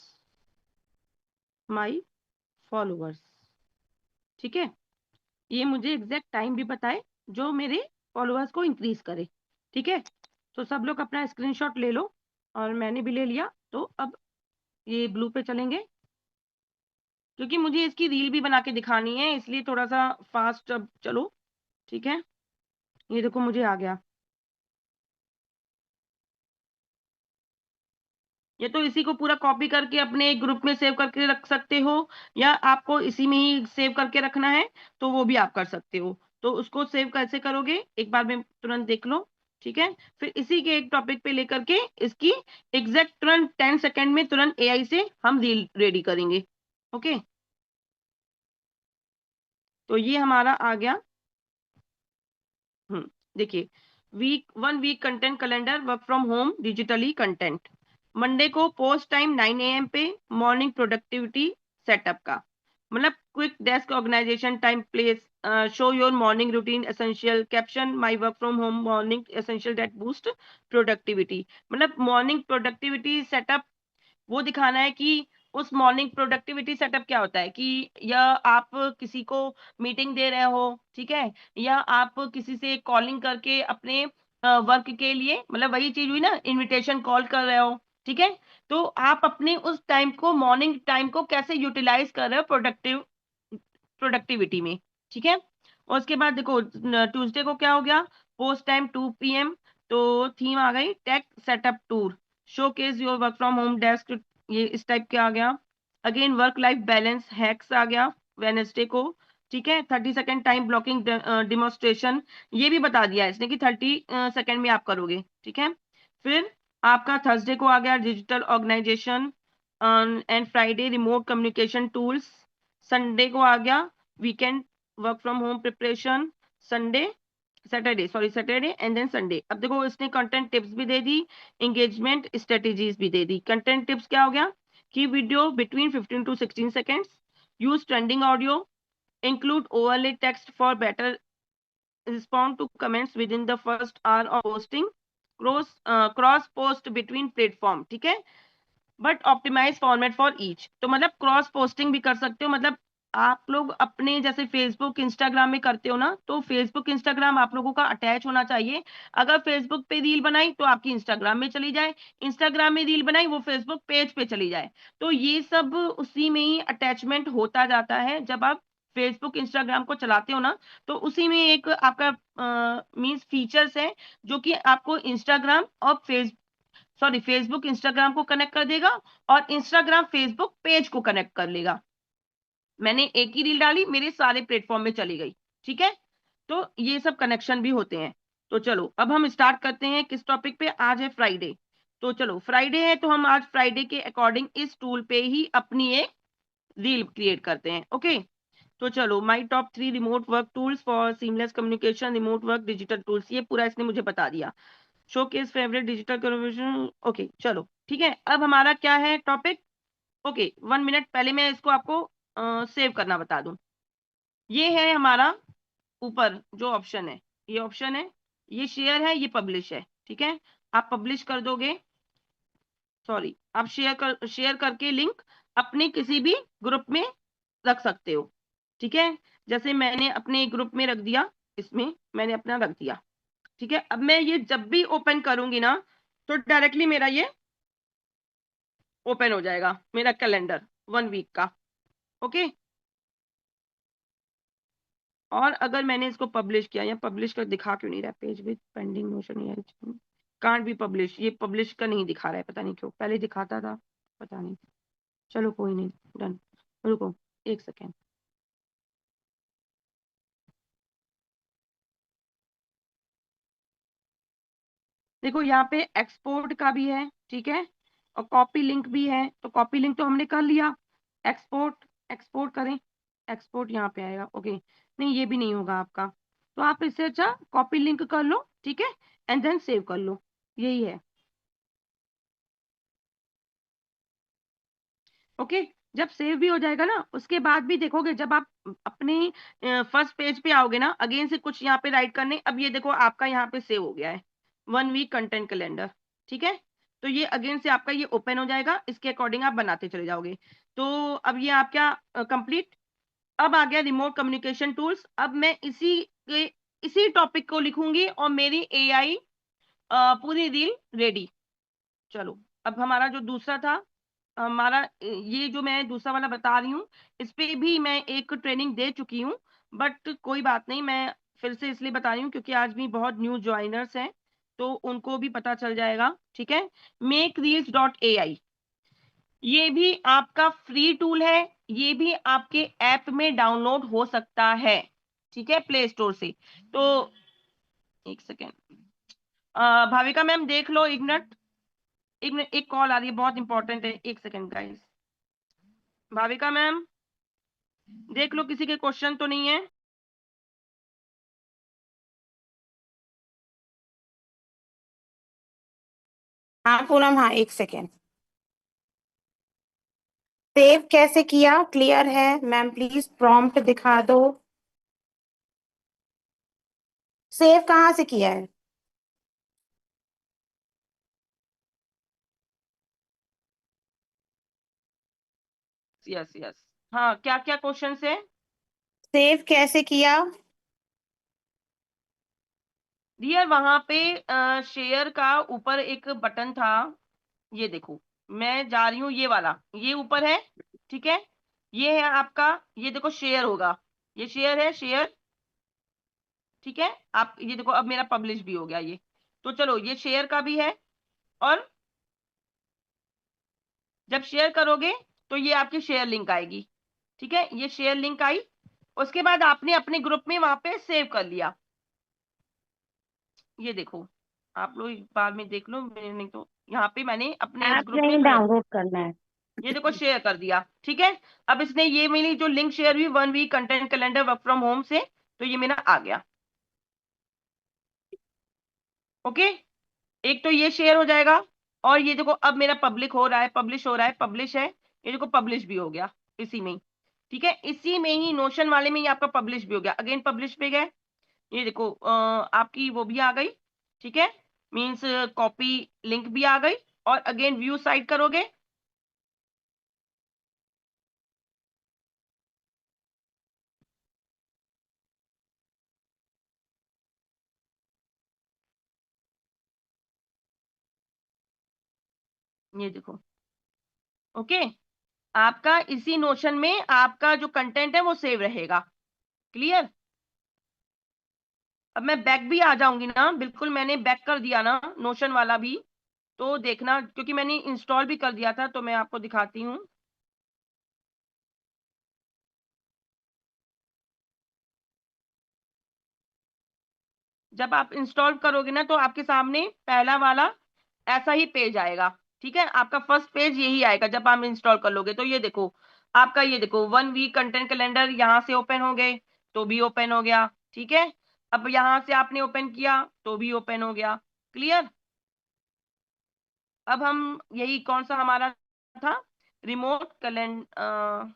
S1: my followers, ठीक है। ये मुझे exact time भी बताए जो मेरे followers को increase करे, ठीक है। तो सब लोग अपना स्क्रीनशॉट ले लो, और मैंने भी ले लिया। तो अब ये ब्लू पे चलेंगे, क्योंकि मुझे इसकी रील भी बना के दिखानी है, इसलिए थोड़ा सा फास्ट अब चलो, ठीक है। ये देखो मुझे आ गया, या तो इसी को पूरा कॉपी करके अपने ग्रुप में सेव करके रख सकते हो, या आपको इसी में ही सेव करके रखना है तो वो भी आप कर सकते हो। तो उसको सेव कैसे करोगे एक बार में तुरंत देख लो, ठीक है। फिर इसी के एक टॉपिक पे लेकर के इसकी एग्जैक्ट तुरंत 10 सेकेंड में तुरंत एआई से हम रील रेडी करेंगे। ओके, तो ये हमारा आ गया। देखिए, week content calendar, work from home digitally content. Monday को पोस्ट टाइम 9 AM पे, मॉर्निंग प्रोडक्टिविटी सेटअप का, मतलब quick desk organisation time place, show your morning routine essential, caption my work from home morning essential that boost productivity. मतलब morning productivity setup वो दिखाना है कि उस मॉर्निंग प्रोडक्टिविटी सेटअप क्या होता है कि या आप किसी को मीटिंग दे रहे हो, ठीक है, या आप किसी से कॉलिंग करके अपने वर्क के लिए, मतलब वही चीज हुई ना, इनविटेशन कॉल कर रहे हो, ठीक है। तो आप अपने उस टाइम को, मॉर्निंग टाइम को कैसे यूटिलाइज कर रहे हो प्रोडक्टिविटी में, ठीक है। और उसके बाद देखो ट्यूसडे को क्या हो गया, पोस्ट टाइम 2 PM, तो थीम आ गई tech setup tour, showcase your work from home desk, ये इस टाइप के आ गया। Again work life balance hacks आ गया वेनेसडे को, ठीक है। 30 सेकेंड टाइम ब्लॉकिंग डिमोन्स्ट्रेशन, ये भी बता दिया है इसने कि 30 सेकेंड में आप करोगे, ठीक है। फिर आपका थर्सडे को आ गया digital organisation and Friday remote communication tools. Sunday को आ गया weekend work from home preparation, Sunday Saturday and then Sunday. अब देखो इसने कंटेंट टिप्स भी दे दी, एंगेजमेंट स्ट्रेटेजीज भी दे दी। कंटेंट टिप्स क्या हो गया कि video between 15 to 16 seconds, use trending audio, include overlay text for better respond to comments within the first hour of posting, cross post between platform, ठीक है, but optimise format for each. तो मतलब cross posting भी कर सकते हो, मतलब आप लोग अपने जैसे फेसबुक इंस्टाग्राम में करते हो ना, तो फेसबुक इंस्टाग्राम आप लोगों का अटैच होना चाहिए। अगर फेसबुक पे रील बनाई तो आपकी इंस्टाग्राम में चली जाए, इंस्टाग्राम में रील बनाई वो फेसबुक पेज पे चली जाए। तो ये सब उसी में ही अटैचमेंट होता जाता है। जब आप फेसबुक इंस्टाग्राम को चलाते हो ना, तो उसी में एक आपका मीन्स फीचर्स है जो कि आपको इंस्टाग्राम और फेसबुक इंस्टाग्राम को कनेक्ट कर देगा, और इंस्टाग्राम फेसबुक पेज को कनेक्ट कर लेगा। मैंने एक ही रील डाली, मेरे सारे प्लेटफॉर्म में चली गई, ठीक है। तो ये सब कनेक्शन भी होते हैं। तो चलो अब हम स्टार्ट करते हैं किस टॉपिक पे। आज है फ्राइडे, तो चलो फ्राइडे है तो हम आज फ्राइडे के अकॉर्डिंग इस टूल पे ही अपनी एक रील क्रिएट करते हैं। ओके, तो चलो my top 3 remote work tools for seamless communication, remote work digital tools, ये पूरा इसने मुझे बता दिया। Showcase favourite digital conversation, okay चलो ठीक है। अब हमारा क्या है टॉपिक, ओके 1 मिनट पहले मैं इसको आपको सेव करना बता दूं। ये है हमारा ऊपर जो ऑप्शन है, ये ऑप्शन है, ये शेयर है, ये पब्लिश है, ठीक है। आप पब्लिश कर दोगे, सॉरी आप शेयर करके लिंक अपने किसी भी ग्रुप में रख सकते हो, ठीक है। जैसे मैंने अपने ग्रुप में रख दिया, इसमें मैंने अपना रख दिया, ठीक है। अब मैं ये जब भी ओपन करूंगी ना, तो डायरेक्टली मेरा ये ओपन हो जाएगा, मेरा कैलेंडर 1 वीक का। ओके, और अगर मैंने इसको पब्लिश किया, या पब्लिश कर दिखा क्यों नहीं रहा, page with pending motion can't be publish, ये पब्लिश का नहीं दिखा रहा है, पता नहीं क्यों, पहले दिखाता था, पता नहीं। चलो कोई नहीं, डन। रुको 1 सेकेंड। देखो यहाँ पे एक्सपोर्ट का भी है, ठीक है, और कॉपी लिंक भी है। तो कॉपी लिंक तो हमने कर लिया, एक्सपोर्ट, एक्सपोर्ट करें, एक्सपोर्ट यहाँ पे आएगा। ओके, नहीं ये भी नहीं होगा आपका, तो आप इससे अच्छा कॉपी लिंक कर लो, ठीक है, एंड देन सेव कर लो, यही है। ओके, जब सेव भी हो जाएगा ना, उसके बाद भी देखोगे जब आप अपने फर्स्ट पेज पे आओगे ना, अगेन से कुछ यहाँ पे राइट करने, अब ये देखो आपका यहाँ पे सेव हो गया है 1 वीक कंटेंट कैलेंडर, ठीक है। तो ये अगेन से आपका ये ओपन हो जाएगा, इसके अकॉर्डिंग आप बनाते चले जाओगे। तो अब ये आपका कंप्लीट। अब आ गया रिमोट कम्युनिकेशन टूल्स। अब मैं इसी टॉपिक को लिखूंगी और मेरी एआई पूरी रील रेडी। चलो, अब हमारा जो दूसरा था, हमारा ये जो मैं दूसरा वाला बता रही हूँ, इस पे भी मैं एक ट्रेनिंग दे चुकी हूँ, बट कोई बात नहीं, मैं फिर से इसलिए बता रही हूँ क्योंकि आज भी बहुत न्यू ज्वाइनर्स हैं, तो उनको भी पता चल जाएगा, ठीक है। मेक रील्स डॉट ए आई, ये भी आपका फ्री टूल है, ये भी आपके ऐप में डाउनलोड हो सकता है, ठीक है, प्ले स्टोर से। तो एक सेकेंड, भाविका मैम देख लो, एक मिनट, एक मिनट, एक कॉल आ रही है, बहुत इंपॉर्टेंट है, एक सेकेंड गाइस। भाविका मैम देख लो, किसी के क्वेश्चन तो नहीं है?
S2: हाँ पूनम, हाँ एक सेकेंड। सेव कैसे किया, क्लियर है मैम? प्लीज प्रॉम्प्ट दिखा दो। सेव कहाँ से किया है?
S1: यस यस, हाँ, क्या क्या क्वेश्चन है?
S2: सेव कैसे किया?
S1: डियर वहां पे शेयर का ऊपर एक बटन था, ये देखो, मैं जा रही हूँ, ये वाला, ये ऊपर है, ठीक है, ये है आपका, ये देखो शेयर होगा, ये शेयर है, शेयर, ठीक है। आप ये देखो, अब मेरा पब्लिश भी हो गया ये, तो चलो ये शेयर का भी है। और जब शेयर करोगे तो ये आपकी शेयर लिंक आएगी, ठीक है, ये शेयर लिंक आई, उसके बाद आपने अपने ग्रुप में वहां पे सेव कर लिया, ये देखो, आप लोग एक बार में देख लो, मैंने नहीं तो यहाँ पे मैंने अपने उस
S2: ऐप
S1: ग्रुप में
S2: नहीं
S1: शेयर,
S2: डाउनलोड करना है।
S1: ये देखो शेयर कर दिया, ठीक है। अब इसने ये मेरी जो लिंक शेयर हुई 1 week content calendar work from home से, तो ये मेरा आ गया, ओके, एक तो ये शेयर हो जाएगा, और ये देखो अब मेरा पब्लिक हो रहा है, पब्लिश हो रहा है, पब्लिश है, ये देखो पब्लिश भी हो गया इसी में ही, ठीक है, इसी में ही नोशन वाले में ही आपका पब्लिश भी हो गया, अगेन पब्लिश पे गए, ये देखो आपकी वो भी आ गई, ठीक है, मीन्स कॉपी लिंक भी आ गई, और अगेन व्यू साइट करोगे, ये देखो, ओके, आपका इसी नोशन में आपका जो कंटेंट है वो सेव रहेगा, क्लियर। अब मैं बैक भी आ जाऊंगी ना, बिल्कुल मैंने बैक कर दिया ना नोशन वाला भी, तो देखना, क्योंकि मैंने इंस्टॉल भी कर दिया था, तो मैं आपको दिखाती हूँ। जब आप इंस्टॉल करोगे ना, तो आपके सामने पहला वाला ऐसा ही पेज आएगा, ठीक है, आपका फर्स्ट पेज यही आएगा जब आप इंस्टॉल कर लोगे, तो ये देखो आपका, ये देखो 1 वीक कंटेंट कैलेंडर यहाँ से ओपन हो गए, तो भी ओपन हो गया, ठीक है, अब यहाँ से आपने ओपन किया तो भी ओपन हो गया, क्लियर। अब हम यही कौन सा हमारा था, remote calendar,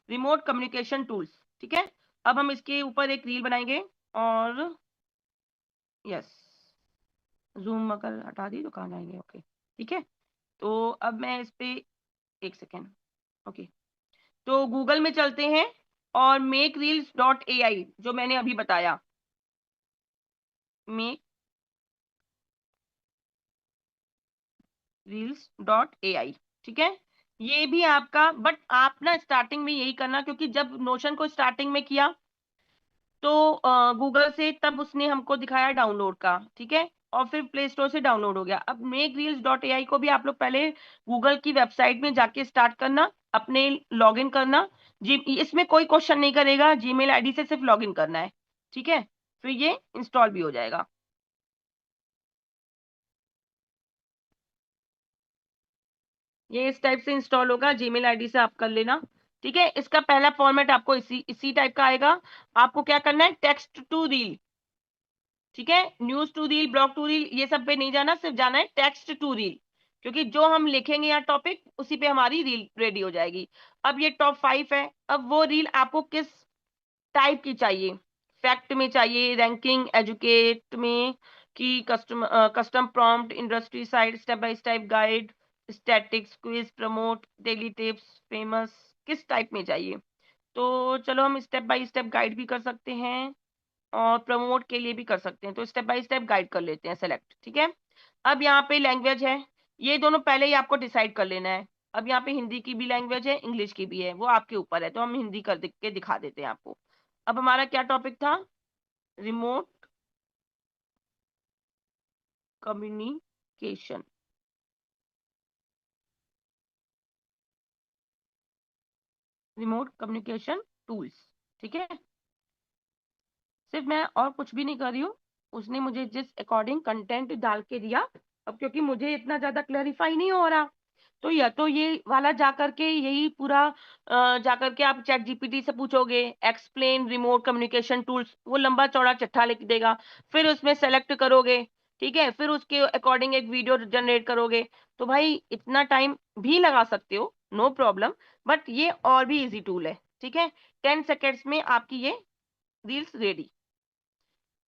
S1: remote communication tools, ठीक है, अब हम इसके ऊपर एक रील बनाएंगे, और यस, जूम अगर हटा दी तो कहाँ जाएंगे, ओके, ठीक है, तो अब मैं इस पे, एक सेकेंड, ओके, तो गूगल में चलते हैं, और makereels.ai जो मैंने अभी बताया, makereels.ai, ठीक है, ये भी आपका, बट आप ना स्टार्टिंग में यही करना, क्योंकि जब नोशन को स्टार्टिंग में किया तो गूगल से तब उसने हमको दिखाया डाउनलोड का, ठीक है, और फिर प्ले स्टोर से डाउनलोड हो गया। अब makereels.ai को भी आप लोग पहले गूगल की वेबसाइट में जाके स्टार्ट करना, अपने लॉगिन करना, जी इसमें कोई क्वेश्चन नहीं करेगा, जीमेल आईडी से सिर्फ लॉगिन करना है, ठीक है, फिर ये इंस्टॉल भी हो जाएगा। ये इस टाइप से इंस्टॉल होगा, जीमेल आईडी से आप कर लेना, ठीक है, इसका पहला फॉर्मेट आपको इसी इसी टाइप का आएगा, आपको क्या करना है, टेक्स्ट टू रील, ठीक है, news to reel, blog to reel, ये सब पे नहीं जाना, सिर्फ जाना है टेक्स्ट टू रील, क्योंकि जो हम लिखेंगे यहाँ टॉपिक उसी पे हमारी रील रेडी हो जाएगी। अब ये टॉप 5 है, अब वो रील आपको किस टाइप की चाहिए, फैक्ट में चाहिए, रैंकिंग, एजुकेट में, कि custom custom prompt, industry side, step by step guide, statics, quiz, promote, daily tips, famous, किस टाइप में चाहिए। तो चलो हम स्टेप बाय स्टेप गाइड भी कर सकते हैं, और प्रमोट के लिए भी कर सकते हैं, तो स्टेप बाय स्टेप गाइड कर लेते हैं सेलेक्ट, ठीक है। अब यहाँ पे लैंग्वेज है, ये दोनों पहले ही आपको डिसाइड कर लेना है। अब यहाँ पे हिंदी की भी लैंग्वेज है, इंग्लिश की भी है, वो आपके ऊपर है, तो हम हिंदी कर के दिखा देते हैं आपको। अब हमारा क्या टॉपिक था, remote communication, remote communication tools. ठीक है, सिर्फ मैं और कुछ भी नहीं कर रही हूँ, उसने मुझे जिस अकॉर्डिंग कंटेंट डाल के दिया, अब क्योंकि मुझे इतना ज्यादा क्लैरिफाई नहीं हो रहा, तो या तो ये वाला जाकर के यही पूरा जाकर के आप चैट जीपीटी से पूछोगे एक्सप्लेन रिमोट कम्युनिकेशन टूल्स, वो लंबा चौड़ा चिट्ठा लिख देगा, फिर उसमें सेलेक्ट करोगे, ठीक है, फिर उसके अकॉर्डिंग एक वीडियो जनरेट करोगे, तो भाई इतना टाइम भी लगा सकते हो, नो प्रॉब्लम, बट ये और भी इजी टूल है। ठीक है, 10 सेकेंड्स में आपकी ये रील्स रेडी।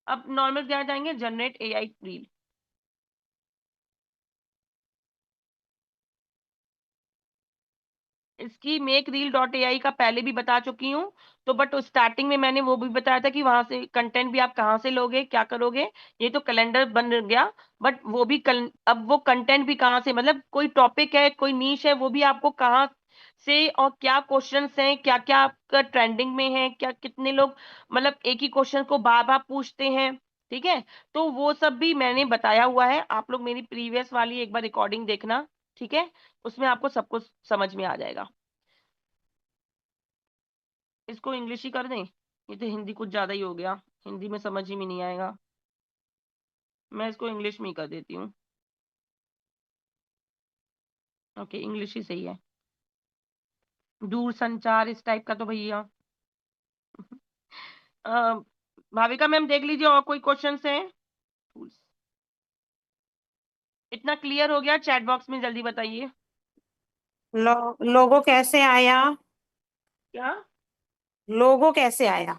S1: अब नॉर्मल क्या जाएंगे, जनरेट एआई रील। इसकी मेक रील डॉट एआई का पहले भी बता चुकी हूँ, तो बट स्टार्टिंग में मैंने वो भी बताया था कि वहां से कंटेंट भी आप कहाँ से लोगे, क्या करोगे, ये तो कैलेंडर बन गया, बट वो भी अब वो कंटेंट भी कहाँ से, मतलब कोई टॉपिक है, कोई नीश है, वो भी आपको कहाँ से और क्या क्वेश्चंस हैं, क्या क्या आपका ट्रेंडिंग में है, क्या कितने लोग मतलब एक ही क्वेश्चन को बार बार पूछते हैं। ठीक है, तो वो सब भी मैंने बताया हुआ है, आप लोग मेरी प्रीवियस वाली एक बार रिकॉर्डिंग देखना। ठीक है, उसमें आपको सब कुछ समझ में आ जाएगा। इसको इंग्लिश ही कर दें, ये तो हिंदी कुछ ज्यादा ही हो गया, हिंदी में समझ ही में नहीं आएगा, मैं इसको इंग्लिश में ही कर देती हूँ। ओके, इंग्लिश ही सही है, दूर संचार इस टाइप का तो भैया। अ, भाविका मैम देख लीजिए, और कोई क्वेश्चन है? इतना क्लियर हो गया चैट बॉक्स में, जल्दी बताइए।
S2: लोगो कैसे आया?
S1: क्या?
S2: लोगो कैसे आया?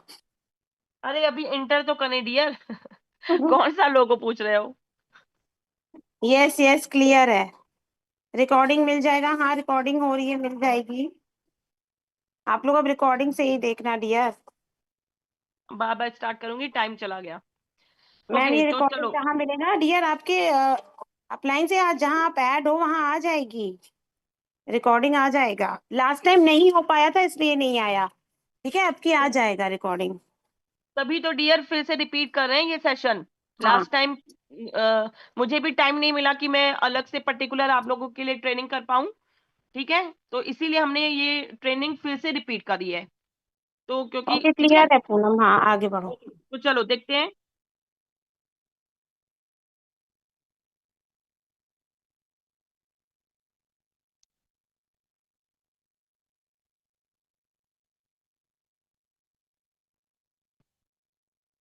S1: अरे अभी इंटर तो करें डियर। कौन सा लोगो पूछ रहे हो?
S2: यस यस, क्लियर है। रिकॉर्डिंग मिल जाएगा, हाँ रिकॉर्डिंग हो रही है, मिल जाएगी। आप लोग अब रिकॉर्डिंग से ही देखना डियर।
S1: बार बार स्टार्ट करूंगी, टाइम चला गया।
S2: मैम
S1: ओके
S2: ये
S1: तो
S2: रिकॉर्डिंग
S1: चलो,
S2: कहाँ मिलेगा डियर? आपके अपलाइन से आज जहाँ आप ऐड हो वहाँ आ जाएगी, रिकॉर्डिंग आ जाएगा। लास्ट टाइम नहीं हो पाया था इसलिए नहीं आया। ठीक है, आपकी आ जाएगा रिकॉर्डिंग।
S1: तभी तो डियर फिर से रिपीट कर रहे हैं ये सेशन।
S2: हाँ।
S1: लास्ट टाइम मुझे भी टाइम नहीं मिला कि मैं अलग से पर्टिकुलर आप लोगों के लिए ट्रेनिंग कर पाऊं। ठीक है, तो इसीलिए हमने ये ट्रेनिंग फिर से रिपीट करी है, तो क्योंकि
S2: ओके,
S1: ठीक है।
S2: क्लियर है पूनम, हाँ आगे बढ़ो।
S1: ओके, तो चलो देखते हैं।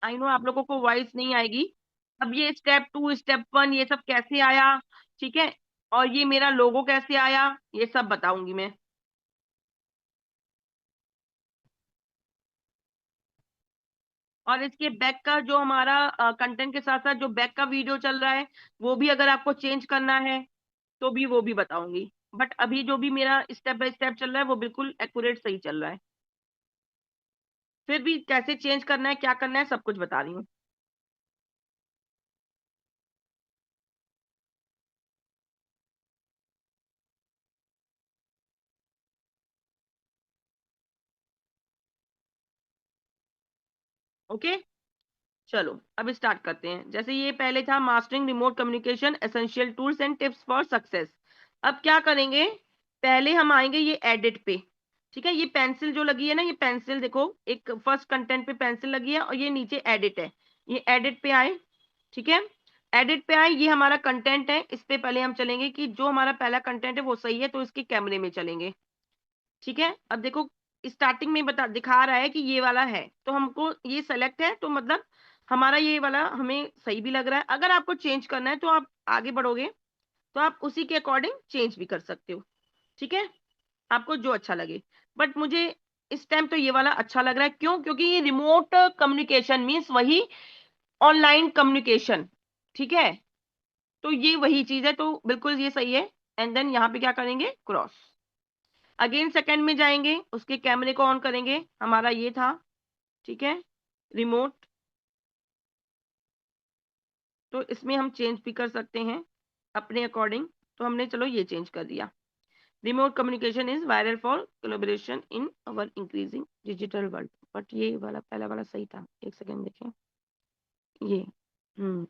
S1: आई नो आप लोगों को वॉइस नहीं आएगी। अब ये स्टेप 2 स्टेप 1 ये सब कैसे आया, ठीक है, और ये मेरा लोगो कैसे आया, ये सब बताऊंगी मैं। और इसके बैक का जो हमारा कंटेंट के साथ साथ जो बैक का वीडियो चल रहा है, वो भी अगर आपको चेंज करना है तो भी वो भी बताऊंगी। बट अभी जो भी मेरा स्टेप बाय स्टेप चल रहा है वो बिल्कुल एक्यूरेट सही चल रहा है, फिर भी कैसे चेंज करना है, क्या करना है, सब कुछ बता रही हूँ। ओके, चलो अब स्टार्ट करते हैं। जैसे ये पहले था mastering remote communication essential tools and tips for success. अब क्या करेंगे, पहले हम आएंगे ये एडिट पे। ठीक है, ये पेंसिल जो लगी है ना, ये पेंसिल देखो, एक फर्स्ट कंटेंट पे पेंसिल लगी है और ये नीचे एडिट है, ये एडिट पे आए। ठीक है, एडिट पे आए, ये हमारा कंटेंट है, इस पे पहले हम चलेंगे कि जो हमारा पहला कंटेंट है वो सही है, तो इसके कैमरे में चलेंगे। ठीक है, अब देखो स्टार्टिंग में बता दिखा रहा है कि ये वाला है, तो हमको ये सेलेक्ट है, तो मतलब हमारा ये वाला हमें सही भी लग रहा है। अगर आपको चेंज करना है तो आप आगे बढ़ोगे, तो आप उसी के अकॉर्डिंग चेंज भी कर सकते हो। ठीक है, आपको जो अच्छा लगे, बट मुझे इस टाइम तो ये वाला अच्छा लग रहा है। क्यों? क्योंकि ये रिमोट कम्युनिकेशन मीन्स वही ऑनलाइन कम्युनिकेशन। ठीक है, तो ये वही चीज है, तो बिल्कुल ये सही है। एंड देन यहाँ पे क्या करेंगे, क्रॉस, अगेन सेकंड में जाएंगे, उसके कैमरे को ऑन करेंगे, हमारा ये था। ठीक है, रिमोट, तो इसमें हम चेंज भी कर सकते हैं अपने अकॉर्डिंग, तो हमने चलो ये चेंज कर दिया। Remote communication is viral for collaboration in our increasing digital world. But ये वाला पहला वाला सही था, एक सेकंड देखें, ये हम्म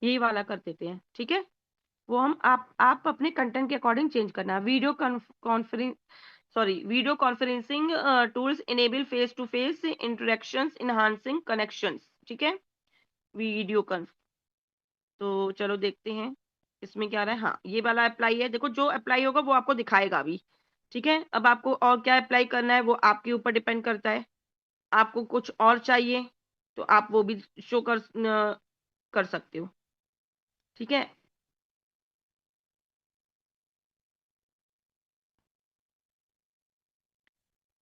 S1: यही वाला कर देते हैं। ठीक है, वो हम आप अपने कंटेंट के अकॉर्डिंग चेंज करना। Video conference sorry, video conferencing tools enable face to face interactions enhancing connections. ठीक है, वीडियो कॉन, तो चलो देखते हैं इसमें क्या रहा है। हाँ, ये वाला अप्लाई है, देखो जो अप्लाई होगा वो आपको दिखाएगा अभी। ठीक है, अब आपको और क्या अप्लाई करना है वो आपके ऊपर डिपेंड करता है। आपको कुछ और चाहिए तो आप वो भी शो कर सकते हो। ठीक है,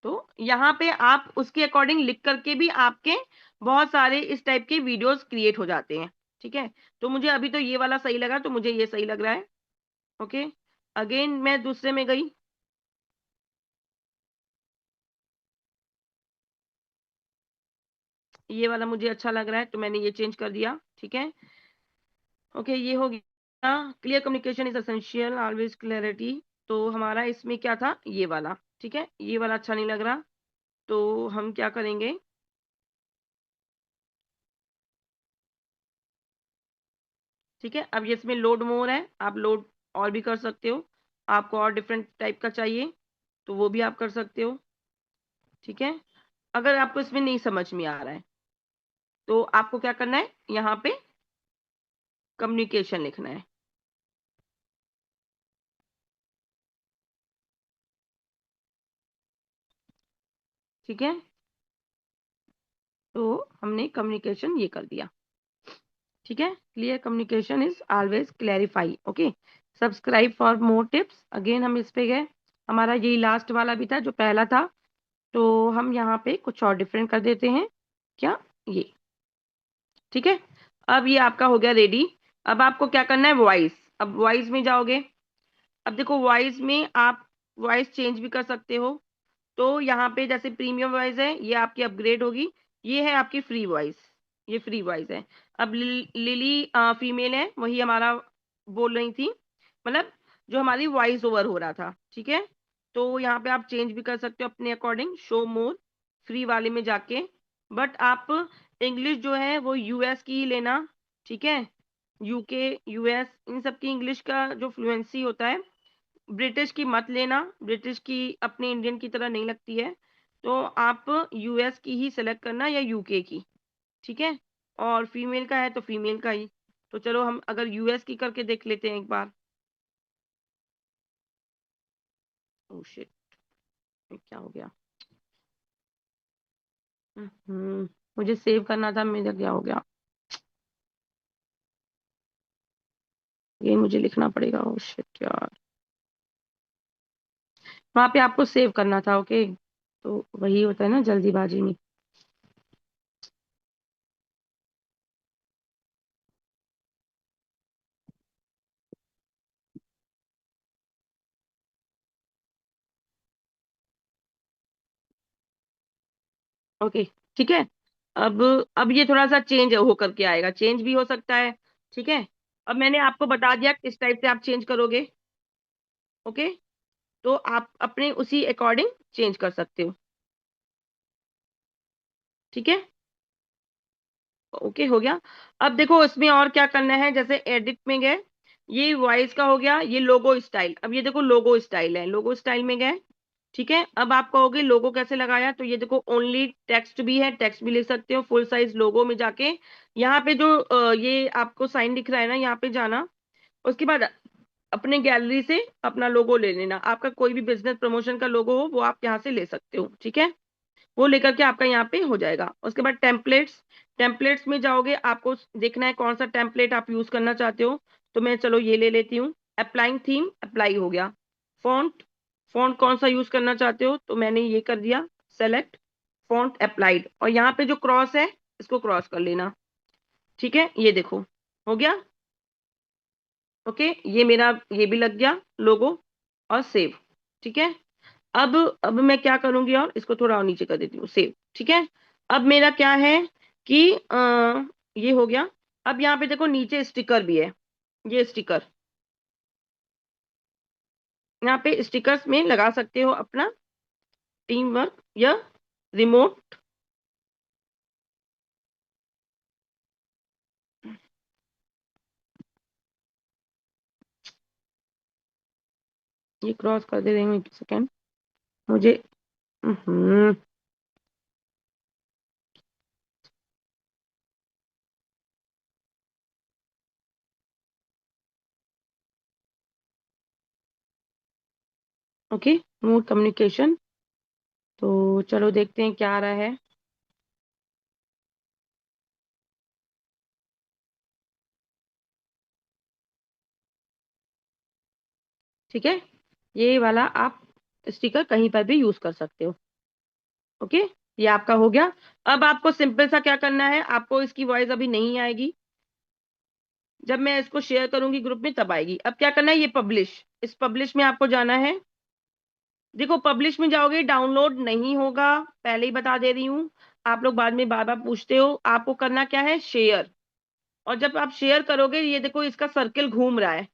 S1: तो यहाँ पे आप उसके अकॉर्डिंग लिख करके भी आपके बहुत सारे इस टाइप के वीडियोस क्रिएट हो जाते हैं। ठीक है, तो मुझे अभी तो ये वाला सही लगा, तो मुझे ये सही लग रहा है। ओके, अगेन मैं दूसरे में गई, ये वाला मुझे अच्छा लग रहा है तो मैंने ये चेंज कर दिया। ठीक है, ओके, ये हो गया। Clear communication is essential, always clarity, तो हमारा इसमें क्या था, ये वाला। ठीक है, ये वाला अच्छा नहीं लग रहा, तो हम क्या करेंगे, ठीक है, अब ये इसमें लोड मोर है, आप लोड और भी कर सकते हो। आपको और डिफरेंट टाइप का चाहिए तो वो भी आप कर सकते हो। ठीक है, अगर आपको इसमें नहीं समझ में आ रहा है तो आपको क्या करना है, यहाँ पे कम्युनिकेशन लिखना है। ठीक है, तो हमने कम्युनिकेशन ये कर दिया। ठीक है, clear communication is always clarify. Okay, subscribe for more tips, again हम इस पे गए, हमारा यही लास्ट वाला भी था जो पहला था, तो हम यहाँ पे कुछ और डिफरेंट कर देते हैं। क्या, ये, ठीक है, अब ये आपका हो गया रेडी। अब आपको क्या करना है, वॉइस, अब वॉइस में जाओगे। अब देखो वॉइस में आप वॉइस चेंज भी कर सकते हो, तो यहाँ पे जैसे प्रीमियम वॉइस है ये आपकी अपग्रेड होगी, ये है आपकी फ्री वॉइस, ये फ्री वॉइस है। अब लिली फीमेल है, वही हमारा बोल रही थी, मतलब जो हमारी वॉइस ओवर हो रहा था। ठीक है, तो यहाँ पे आप चेंज भी कर सकते हो अपने अकॉर्डिंग, शो मोर फ्री वाले में जाके, बट आप इंग्लिश जो है वो यूएस की ही लेना। ठीक है, यूके, यूएस, इन सब की इंग्लिश का जो फ्लुएंसी होता है, ब्रिटिश की मत लेना, ब्रिटिश की अपने इंडियन की तरह नहीं लगती है, तो आप यूएस की ही सिलेक्ट करना या यूके की। ठीक है, और फीमेल का है तो फीमेल का ही, तो चलो हम अगर यूएस की करके देख लेते हैं एक बार। ओह शिट, क्या हो गया, हम्म मुझे सेव करना था, मेरा क्या हो गया, ये मुझे लिखना पड़ेगा। ओह शिट यार, वहां पे आपको सेव करना था। ओके, तो वही होता है ना जल्दीबाजी में। ओके, ठीक है, अब अब ये थोड़ा सा चेंज हो करके आएगा, चेंज भी हो सकता है। ठीक है, अब मैंने आपको बता दिया किस टाइप से आप चेंज करोगे। ओके, तो आप अपने उसी अकॉर्डिंग चेंज कर सकते हो। ठीक है, ओके, हो गया। अब देखो इसमें और क्या करना है, जैसे एडिट में गए, ये वॉइस का हो गया, ये लोगो स्टाइल, अब ये देखो लोगो स्टाइल है, लोगो स्टाइल में गए। ठीक है, अब आप कहोगे लोगो कैसे लगाया, तो ये देखो ओनली टेक्स्ट भी है, टेक्स्ट भी लिख सकते हो, फुल साइज लोगो में जाके यहाँ पे जो ये आपको साइन दिख रहा है ना, यहाँ पे जाना, उसके बाद अपने गैलरी से अपना लोगो ले लेना, आपका कोई भी बिजनेस प्रमोशन का लोगो हो वो आप यहाँ से ले सकते हो। ठीक है, वो लेकर के आपका यहाँ पे हो जाएगा। उसके बाद टेम्पलेट्स, टेम्पलेट्स में जाओगे, आपको देखना है कौन सा टेम्पलेट आप यूज करना चाहते हो, तो मैं चलो ये ले लेती हूँ। अप्लाइंग थीम, अप्लाई हो गया। फॉन्ट, फॉन्ट कौन सा यूज करना चाहते हो, तो मैंने ये कर दिया, सेलेक्ट फॉन्ट अप्लाइड, और यहाँ पे जो क्रॉस है इसको क्रॉस कर लेना। ठीक है, ये देखो हो गया। ओके, ये मेरा ये भी लग गया लोगो, और सेव। ठीक है, अब मैं क्या करूंगी, और इसको थोड़ा और नीचे कर देती हूँ, सेव। ठीक है, अब मेरा क्या है कि ये हो गया। अब यहाँ पे देखो नीचे स्टिकर भी है, ये स्टिकर, यहाँ पे स्टिकर्स में लगा सकते हो अपना टीम वर्क या रिमोट। ये क्रॉस कर दे रही हूँ, एक सेकेंड, मुझे ओके, मोर कम्युनिकेशन। तो चलो देखते हैं क्या आ रहा है। ठीक है, ये वाला आप स्टिकर कहीं पर भी यूज कर सकते हो। ओके, ये आपका हो गया। अब आपको सिंपल सा क्या करना है, आपको इसकी वॉइस अभी नहीं आएगी, जब मैं इसको शेयर करूंगी ग्रुप में तब आएगी। अब क्या करना है, ये पब्लिश, इस पब्लिश में आपको जाना है। देखो पब्लिश में जाओगे डाउनलोड नहीं होगा, पहले ही बता दे रही हूँ। आप लोग बाद में बार बार पूछते हो, आपको करना क्या है, शेयर। और जब आप शेयर करोगे, ये देखो इसका सर्किल घूम रहा है,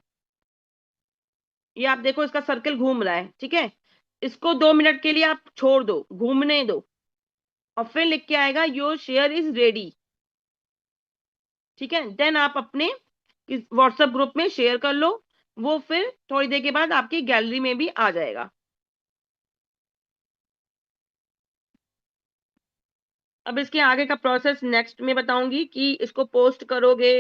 S1: ये आप देखो इसका सर्किल घूम रहा है, ठीक है। इसको 2 मिनट के लिए आप छोड़ दो, घूमने दो, और फिर लिख के आएगा योर शेयर इज रेडी। ठीक है, देन आप अपने व्हाट्सएप ग्रुप में शेयर कर लो, वो फिर थोड़ी देर के बाद आपकी गैलरी में भी आ जाएगा। अब इसके आगे का प्रोसेस नेक्स्ट में बताऊंगी कि इसको पोस्ट करोगे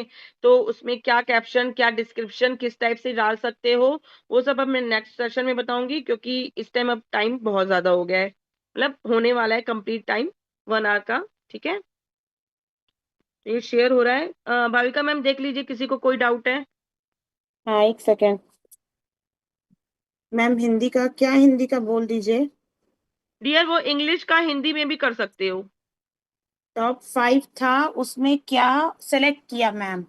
S1: तो उसमें क्या कैप्शन, क्या डिस्क्रिप्शन किस टाइप से डाल सकते हो, वो सब अब मैं नेक्स्ट सेशन में बताऊंगी, क्योंकि इस टाइम अब टाइम बहुत ज्यादा हो गया है, मतलब होने वाला है कंप्लीट टाइम 1 आवर का। ठीक है, तो ये शेयर हो रहा है। भाविका मैम देख लीजिए, किसी को कोई डाउट है?
S2: हाँ, एक सेकेंड मैम। हिंदी का क्या, हिंदी का बोल दीजिए।
S1: डियर वो इंग्लिश का हिंदी में भी कर सकते हो।
S2: टॉप 5 था, उसमें क्या सेलेक्ट किया मैम?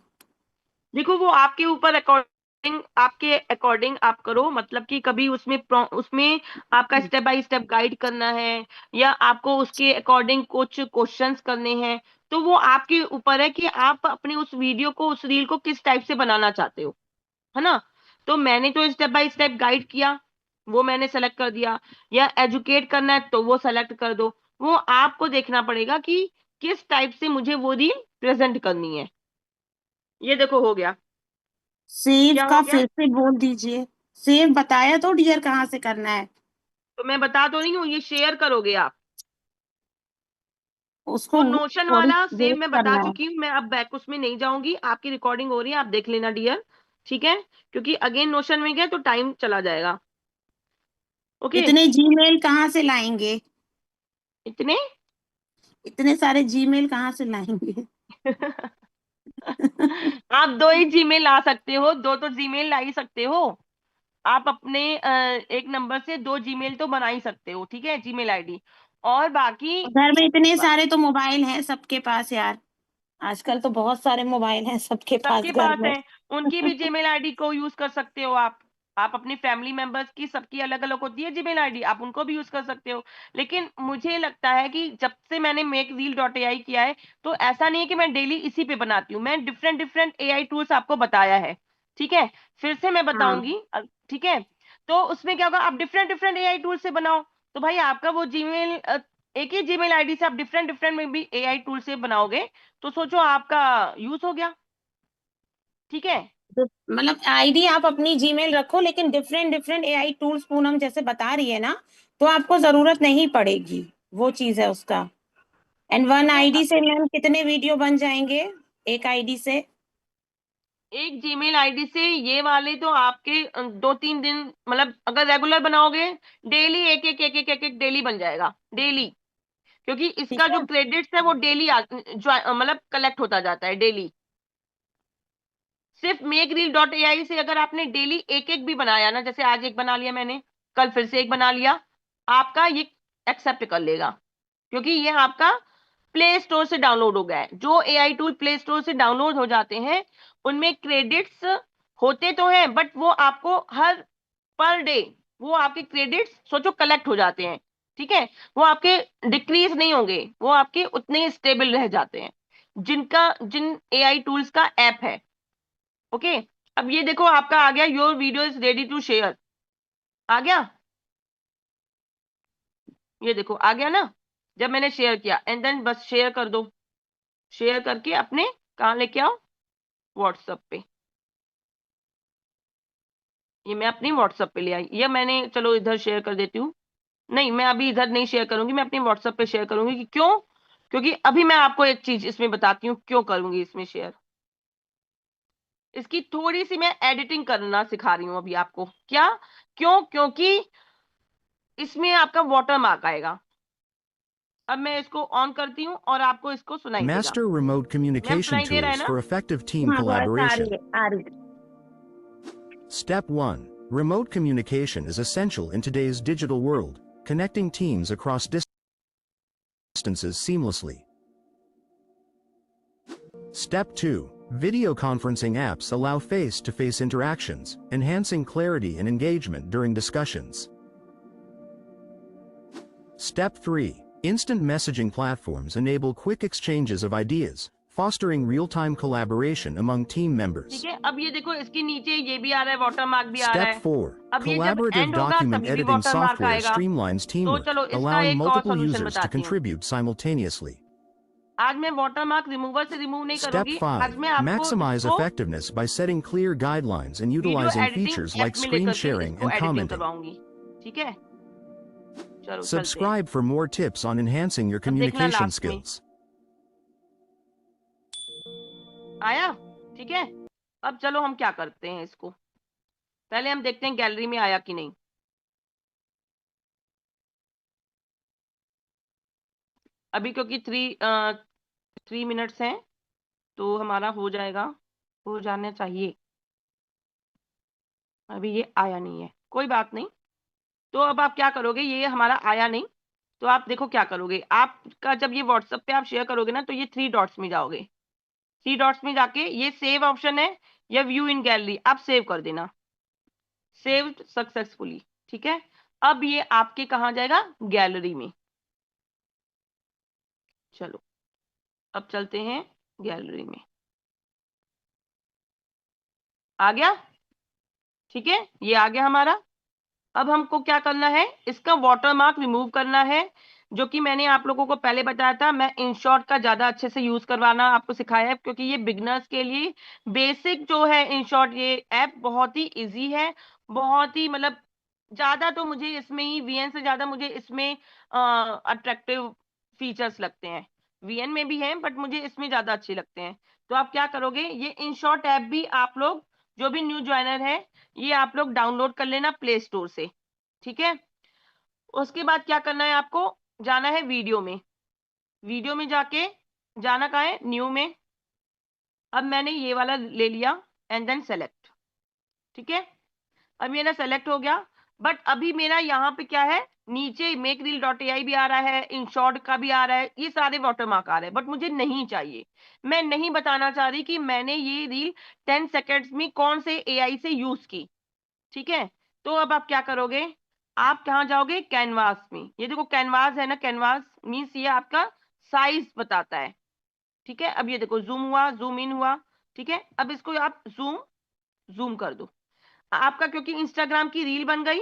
S1: देखो वो आपके ऊपर अकॉर्डिंग, आपके अकॉर्डिंग आप करो, मतलब कि कभी उसमें उसमें आपका स्टेप बाय स्टेप गाइड करना है, या आपको उसके अकॉर्डिंग कुछ क्वेश्चंस करने हैं, तो वो आपके ऊपर है कि आप अपने उस वीडियो को, उस रील को किस टाइप से बनाना चाहते हो, है ना। तो मैंने तो स्टेप बाय स्टेप गाइड किया, वो मैंने सेलेक्ट कर दिया। या एजुकेट करना है तो वो सेलेक्ट कर दो, वो आपको देखना पड़ेगा कि किस टाइप से मुझे वो रील प्रेजेंट करनी है। ये देखो हो गया।
S2: सेव
S1: क्या
S2: का
S1: हो गया,
S2: फिर से बोल दीजिए। सेव बताया तो डियर कहाँ से करना है?
S1: तो मैं बता तो रही हूँ, ये शेयर करोगे आप।
S2: उसको
S1: तो नोशन
S2: थोड़ी
S1: वाला सेव
S2: वेट
S1: मैं बता
S2: करना है।
S1: चुकी हूँ, मैं अब बैक उसमें नहीं जाऊंगी, आपकी रिकॉर्डिंग हो रही है, आप देख लेना डियर। ठीक है, क्योंकि अगेन नोशन में गए तो टाइम चला जाएगा। ओके।
S2: इतने जीमेल कहाँ से लाएंगे?
S1: इतने
S2: इतने सारे जीमेल कहाँ से लाएंगे?
S1: आप 2 ही जीमेल ला सकते हो, दो तो जीमेल ला ही सकते हो। आप अपने एक नंबर से 2 जीमेल तो बना ही सकते हो, ठीक है, जीमेल आईडी। और बाकी
S2: घर में इतने सारे तो मोबाइल हैं सबके पास यार। आजकल तो बहुत सारे मोबाइल हैं सबके पास
S1: सबके
S2: घर
S1: पास
S2: में।
S1: है, उनकी भी जीमेल आईडी को यूज कर सकते हो आप। आप अपनी फैमिली मेंबर्स की, सबकी अलग अलग होती है जीमेल आईडी, आप उनको भी यूज कर सकते हो। लेकिन मुझे लगता है कि जब से मैंने मेक रील डॉट एआई किया है, तो ऐसा नहीं है कि मैं डेली इसी पे बनाती हूँ, मैं डिफरेंट डिफरेंट एआई टूल्स आपको बताया है। ठीक है, फिर से मैं
S2: हाँ,
S1: बताऊंगी। ठीक है, तो उसमें क्या होगा, आप डिफरेंट डिफरेंट एआई टूल से बनाओ, तो भाई आपका वो जीमेल, एक ही जीमेल आईडी से आप डिफरेंट डिफरेंट में भी एआई टूल से बनाओगे, तो सोचो आपका यूज हो गया। ठीक है,
S2: तो मतलब आईडी आप अपनी जीमेल रखो, लेकिन different different AI tools Poonam जैसे बता रही है ना, तो आपको जरूरत नहीं पड़ेगी। वो चीज है उसका। एंड वन
S1: ठीक है।
S2: आईडी से मैम कितने वीडियो बन जाएंगे एक आईडी से?
S1: एक जीमेल आईडी से ये वाले तो आपके 2-3 दिन, मतलब अगर रेगुलर बनाओगे, डेली एक एक डेली बन जाएगा, डेली। क्योंकि
S2: ठीक
S1: इसका जो
S2: है।
S1: क्रेडिट्स है वो डेली मतलब कलेक्ट होता जाता है डेली। सिर्फ मेक रील डॉट एआई से अगर आपने डेली एक एक भी बनाया ना, जैसे आज एक बना लिया मैंने, कल फिर से एक बना लिया, आपका ये एक्सेप्ट कर लेगा, क्योंकि ये आपका प्ले स्टोर से डाउनलोड हो गया है। जो एआई टूल प्ले स्टोर से डाउनलोड हो जाते हैं, उनमें क्रेडिट्स होते तो हैं, बट वो आपको हर पर डे, वो आपके क्रेडिट्स सोचो कलेक्ट हो जाते हैं। ठीक है, वो आपके डिक्रीज नहीं होंगे, वो आपके उतने ही स्टेबल रह जाते हैं, जिन एआई टूल्स का ऐप है। ओके, अब ये देखो आपका आ गया, your video is ready to share, आ गया, ये देखो आ गया ना, जब मैंने शेयर किया, एंड देन बस शेयर कर दो। शेयर करके अपने कहाँ लेके आओ, व्हाट्सएप पे। ये मैं अपनी व्हाट्सएप पे ले आई, या मैंने, चलो इधर शेयर कर देती हूँ। नहीं, मैं अभी इधर नहीं शेयर करूंगी, मैं अपने व्हाट्सएप पे शेयर करूंगी। कि क्यों? क्योंकि अभी मैं आपको एक चीज इसमें बताती हूँ क्यों करूंगी इसमें शेयर। इसकी थोड़ी सी मैं एडिटिंग करना सिखा रही हूँ अभी आपको। क्या? क्यों? क्योंकि इसमें आपका वाटर मार्क आएगा। अब मैं इसको ऑन करती हूँ और आपको इसको सुनाई देगा।
S3: Master remote
S1: मैम
S3: communication
S1: सुनाई दे रहा है
S3: tools
S1: ना?
S3: for effective team
S2: हाँ वॉइस आ रही
S3: collaboration.
S2: है, आ रही है।
S3: Step 1. Remote communication is essential in today's digital world, connecting teams across distances seamlessly. Step 2. Video conferencing apps allow face-to-face interactions, enhancing clarity and engagement during discussions. Step 3. Instant messaging platforms enable quick exchanges of ideas, fostering real-time collaboration among team members.
S1: ठीक है, अब ये देखो इसके नीचे ये भी आ रहा है, वाटर मार्क भी आ रहा
S3: Step
S1: है।
S3: 4.
S1: अब ये जब
S3: Collaborative
S1: एंड होगा
S3: document
S1: तभी भी
S3: editing
S1: वाटर मार्क
S3: software
S1: आएगा।
S3: streamlines
S1: तो
S3: teamwork,
S1: चलो इसका
S3: allowing
S1: एक और
S3: multiple
S1: सॉल्यूशन
S3: users to
S1: बताती हूँ।
S3: contribute simultaneously.
S1: आज मैं वाटर मार्क रिमूवर से रिमूव नहीं
S3: Step
S1: करूंगी, आज
S3: 5.
S1: मैं आपको
S3: Maximize
S1: इसको
S3: effectiveness by setting clear guidelines and
S1: video
S3: utilizing
S1: editing
S3: features
S1: app
S3: like
S1: में
S3: screen
S1: लेकर के
S3: sharing
S1: इसको
S3: and
S1: एडिटिंग
S3: commenting.
S1: करवाऊंगी। ठीक है, चलो चलते हैं।
S3: Subscribe for more tips on enhancing your
S1: अब देखना
S3: communication
S1: लास्ट में
S3: skills.
S1: आया। ठीक है, अब चलो हम क्या करते हैं इसको, पहले हम देखते हैं गैलरी में आया कि नहीं। अभी क्योंकि 3 मिनट्स हैं तो हमारा हो जाएगा, हो जाना चाहिए। अभी ये आया नहीं है, कोई बात नहीं। तो अब आप क्या करोगे, ये हमारा आया नहीं तो आप देखो क्या करोगे। आपका जब ये व्हाट्सएप पे आप शेयर करोगे ना तो ये 3 डॉट्स में जाओगे। 3 डॉट्स में जाके ये सेव ऑप्शन है या व्यू इन गैलरी, आप सेव कर देना। Saved successfully. ठीक है, अब ये आपके कहाँ जाएगा, गैलरी में। चलो अब चलते हैं गैलरी में। आ गया? ठीक है, ये आ गया हमारा। अब हमको क्या करना है, इसका वाटरमार्क रिमूव करना है, जो कि मैंने आप लोगों को पहले बताया था। मैं इनशॉट का ज्यादा अच्छे से यूज करवाना आपको सिखाया है, क्योंकि ये बिगनर्स के लिए बेसिक जो है इनशॉट, ये ऐप बहुत ही इजी है। बहुत ही मतलब ज्यादा तो मुझे इसमें ही वीएन से ज्यादा मुझे इसमें अट्रैक्टिव फीचर्स लगते हैं। वीएन में भी हैं बट मुझे इसमें ज्यादा अच्छे लगते हैं। तो आप क्या करोगे, ये इनशॉट ऐप भी आप लोग जो भी न्यू ज्वाइनर है ये आप लोग डाउनलोड कर लेना प्ले स्टोर से। ठीक है, उसके बाद क्या करना है, आपको जाना है वीडियो में। वीडियो में जाके जाना कहाँ है, न्यू में। अब मैंने ये वाला ले लिया एंड देन सेलेक्ट। ठीक है, अब मेरा सेलेक्ट हो गया। बट अभी मेरा यहाँ पे क्या है, नीचे मेक रील डॉट ए आई भी आ रहा है, इनशॉट का भी आ रहा है, ये सारे वाटरमार्क आ रहे हैं बट मुझे नहीं चाहिए। मैं नहीं बताना चाह रही कि मैंने ये रील 10 सेकेंड्स में कौन से एआई से यूज की। ठीक है, तो अब आप क्या करोगे, आप कहाँ जाओगे, कैनवास में। ये देखो कैनवास है ना, कैनवास मीन्स ये आपका साइज बताता है। ठीक है, अब ये देखो जूम हुआ, जूम इन हुआ। ठीक है, अब इसको आप जूम जूम कर दो। आपका क्योंकि इंस्टाग्राम की रील बन गई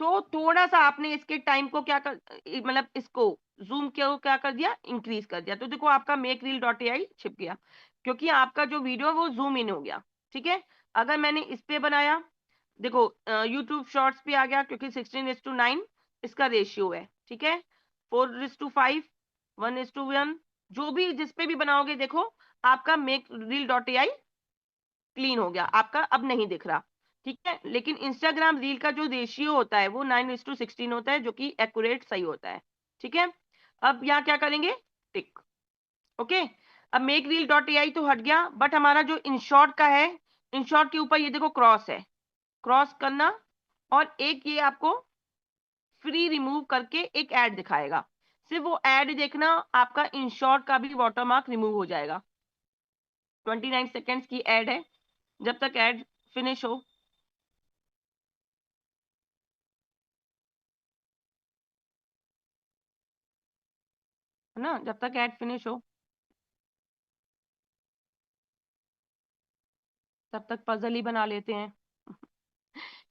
S1: तो थोड़ा सा आपने इसके टाइम को क्या कर, मतलब इसको जूम क्या कर दिया, इंक्रीज कर दिया। तो देखो आपका मेक रील डॉट ए आई छिप गया, क्योंकि आपका जो वीडियो है वो जूम इन हो गया। ठीक है, अगर मैंने इस पे बनाया, देखो यूट्यूब शॉर्ट्स पे आ गया, क्योंकि 16:9 इसका रेशियो है। ठीक है, 4:5, 1:1, जो भी जिस पे भी बनाओगे देखो आपका make reel dot A I clean हो गया, आपका अब नहीं दिख रहा। ठीक है, लेकिन इंस्टाग्राम रील का जो रेशियो होता है वो 9:16 होता है, जो कि एक्यूरेट सही होता है। ठीक है, अब यहाँ क्या करेंगे, टिक। ओके, अब मेक रील डॉट ए आई तो हट गया, बट हमारा जो इनशॉट का है, इनशॉट के ऊपर ये देखो क्रॉस है, क्रॉस करना। और एक ये आपको फ्री रिमूव करके एक ऐड दिखाएगा, सिर्फ वो ऐड देखना, आपका इनशॉट का भी वाटरमार्क रिमूव हो जाएगा। 29 सेकेंड्स की ऐड है, जब तक ऐड फिनिश हो। है ना, जब तक ऐड फिनिश हो तब तक पजल ही बना लेते हैं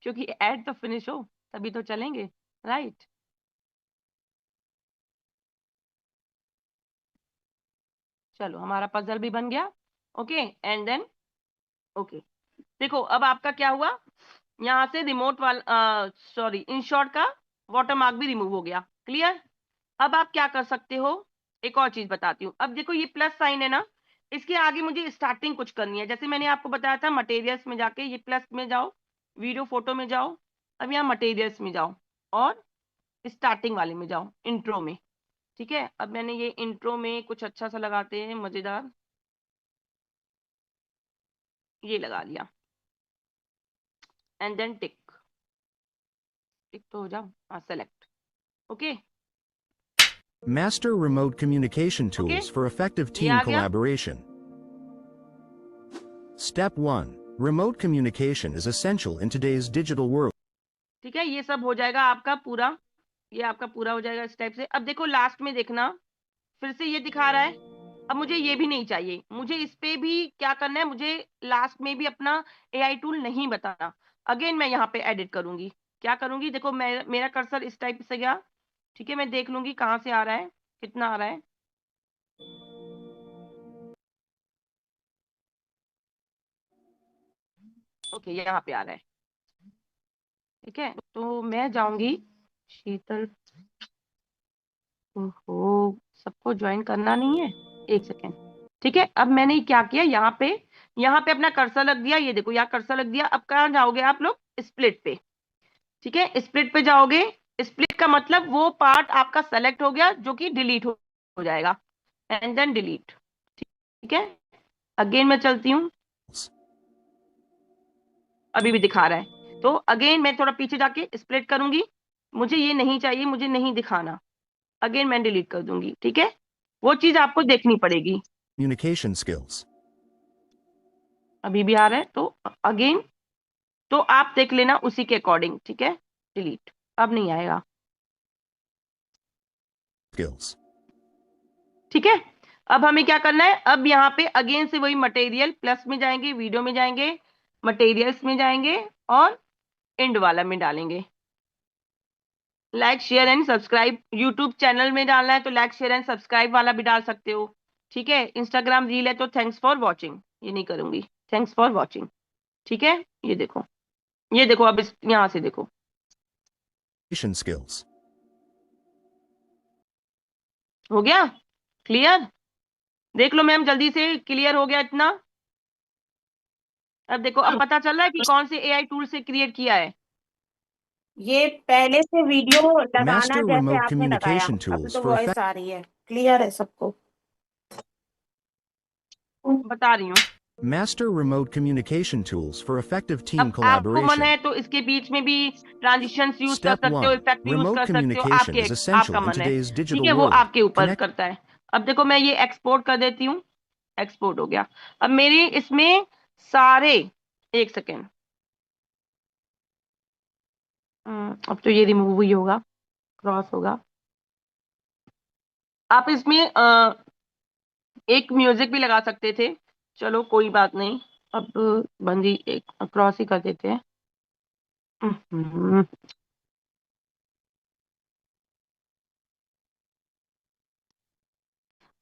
S1: क्योंकि ऐड तो फिनिश हो तभी तो चलेंगे, राइट। चलो हमारा पजल भी बन गया। ओके एंड देन ओके, देखो अब आपका क्या हुआ, यहाँ से रिमोट वाला, सॉरी, इनशॉट का वाटरमार्क भी रिमूव हो गया। क्लियर? अब आप क्या कर सकते हो, एक और चीज बताती हूँ। अब देखो ये प्लस साइन है ना, इसके आगे मुझे स्टार्टिंग कुछ करनी है। जैसे मैंने आपको बताया था मटेरियल्स में जाके ये प्लस में जाओ, वीडियो फोटो में जाओ, अब यहाँ मटेरियल्स में जाओ और स्टार्टिंग वाले में जाओ, इंट्रो में। ठीक है, अब मैंने ये इंट्रो में कुछ अच्छा सा लगाते हैं, मजेदार, ये लगा लिया एंड देन टिक। टिक तो हो जाओ, हाँ select. Okay
S3: Master remote communication
S1: okay,
S3: tools for effective
S1: ये
S3: team
S1: आ गया।
S3: collaboration. Step 1. Remote communication is essential in today's digital world.
S1: ठीक है, ये सब हो जाएगा आपका पूरा, ये आपका पूरा हो जाएगा इस टाइप से। अब देखो लास्ट में देखना, फिर से ये दिखा रहा है। अब मुझे ये भी नहीं चाहिए, मुझे इस पे भी क्या करना है, मुझे लास्ट में भी अपना एआई टूल नहीं बताना। अगेन मैं यहाँ पे एडिट करूंगी, क्या करूंगी, देखो मैं मेरा कर्सर इस टाइप से गया। ठीक है, मैं देख लूंगी कहाँ से आ रहा है, कितना आ रहा है। ओके, यहाँ पे आ रहा है। ठीक है, तो मैं जाऊंगी शीतल, ओहो सबको ज्वाइन करना नहीं है, एक सेकेंड। ठीक है, अब मैंने क्या किया, यहाँ पे अपना कर्सर लग दिया, ये देखो यहाँ कर्सर लग दिया। अब कहाँ जाओगे आप लोग, स्प्लिट पे। ठीक है, स्प्लिट पे जाओगे। स्प्लिट का मतलब वो पार्ट आपका सेलेक्ट हो गया जो कि डिलीट हो जाएगा, एंड देन डिलीट। ठीक है, अगेन मैं चलती हूँ, अभी भी दिखा रहा है, तो अगेन मैं थोड़ा पीछे जाके स्प्लिट करूंगी। मुझे ये नहीं चाहिए, मुझे नहीं दिखाना, अगेन मैं डिलीट कर दूंगी। ठीक है, वो चीज आपको देखनी पड़ेगी।
S3: Communication skills.
S1: अभी भी आ रहा है, तो अगेन तो आप देख लेना उसी के अकॉर्डिंग। ठीक है, डिलीट, अब नहीं आएगा।
S3: Skills.
S1: ठीक है, अब हमें क्या करना है, अब यहाँ पे अगेन से वही मटेरियल प्लस में जाएंगे, वीडियो में जाएंगे, मटेरियल्स में जाएंगे और एंड वाला में डालेंगे। Like share and subscribe, YouTube channel में डालना है तो लाइक शेयर एंड सब्सक्राइब वाला भी डाल सकते हो। ठीक है, इंस्टाग्राम रील है तो थैंक्स फॉर वॉचिंग, ये नहीं करूंगी, थैंक्स फॉर वॉचिंग। ठीक है, ये देखो, ये देखो, अब इस यहाँ से देखो,
S3: Communication skills.
S1: हो गया क्लियर। देख लो मैम, जल्दी से क्लियर हो गया इतना। अब देखो, अब पता चल रहा है कि कौन से एआई टूल से क्रिएट किया है।
S2: ये पहले से वीडियो लगाना
S3: Master
S2: जैसे
S3: remote
S2: आपने लगाया,
S3: communication
S2: अभी
S3: tools
S2: तो
S3: for
S2: वॉइस आ रही है, क्लियर है सबको।
S1: बता रही हूँ।
S3: Master remote communication tools for effective team
S1: अब आपको मन
S3: collaboration.
S1: है तो इसके बीच में भी ट्रांजिशंस यूज कर
S3: Step
S1: सकते हो,
S3: 1.
S1: इफेक्ट यूज
S3: Remote
S1: कर सकते हो,
S3: communication
S1: आपके
S3: is essential
S1: आपका
S3: in
S1: मन है।
S3: today's
S1: ठीक
S3: digital
S1: है, वो
S3: world.
S1: आपके ऊपर
S3: Connect
S1: करता है। अब देखो मैं ये एक्सपोर्ट कर देती हूँ, एक्सपोर्ट हो गया। अब मेरे इसमें सारे, एक सेकेंड, अब तो ये रिमूव ही होगा, क्रॉस होगा। आप इसमें एक म्यूजिक भी लगा सकते थे, चलो कोई बात नहीं, अब बंदी एक क्रॉस ही कर देते हैं। हम्म,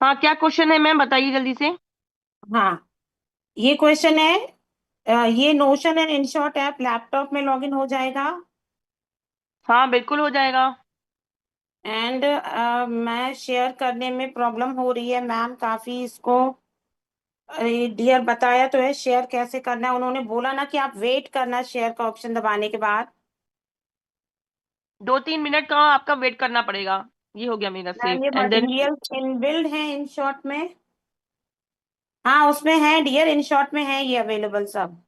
S1: हाँ क्या क्वेश्चन है मैम, बताइए जल्दी से।
S2: हाँ, ये क्वेश्चन है, ये notion and InShot app laptop में लॉगिन हो जाएगा।
S1: हाँ बिल्कुल हो जाएगा।
S2: एंड मैं शेयर करने में प्रॉब्लम हो रही है मैम काफी इसको। अरे डियर, बताया तो है शेयर कैसे करना है, उन्होंने बोला ना कि आप वेट करना शेयर का ऑप्शन दबाने के बाद।
S1: 2-3 मिनट का आपका वेट करना पड़ेगा। ये हो गया मेरा सेव,
S2: मैम ये
S1: एंड देन
S2: मटेरियल इनबिल्ड है इन शॉर्ट में। हाँ उसमें है डियर, इन शॉर्ट में है ये अवेलेबल सब।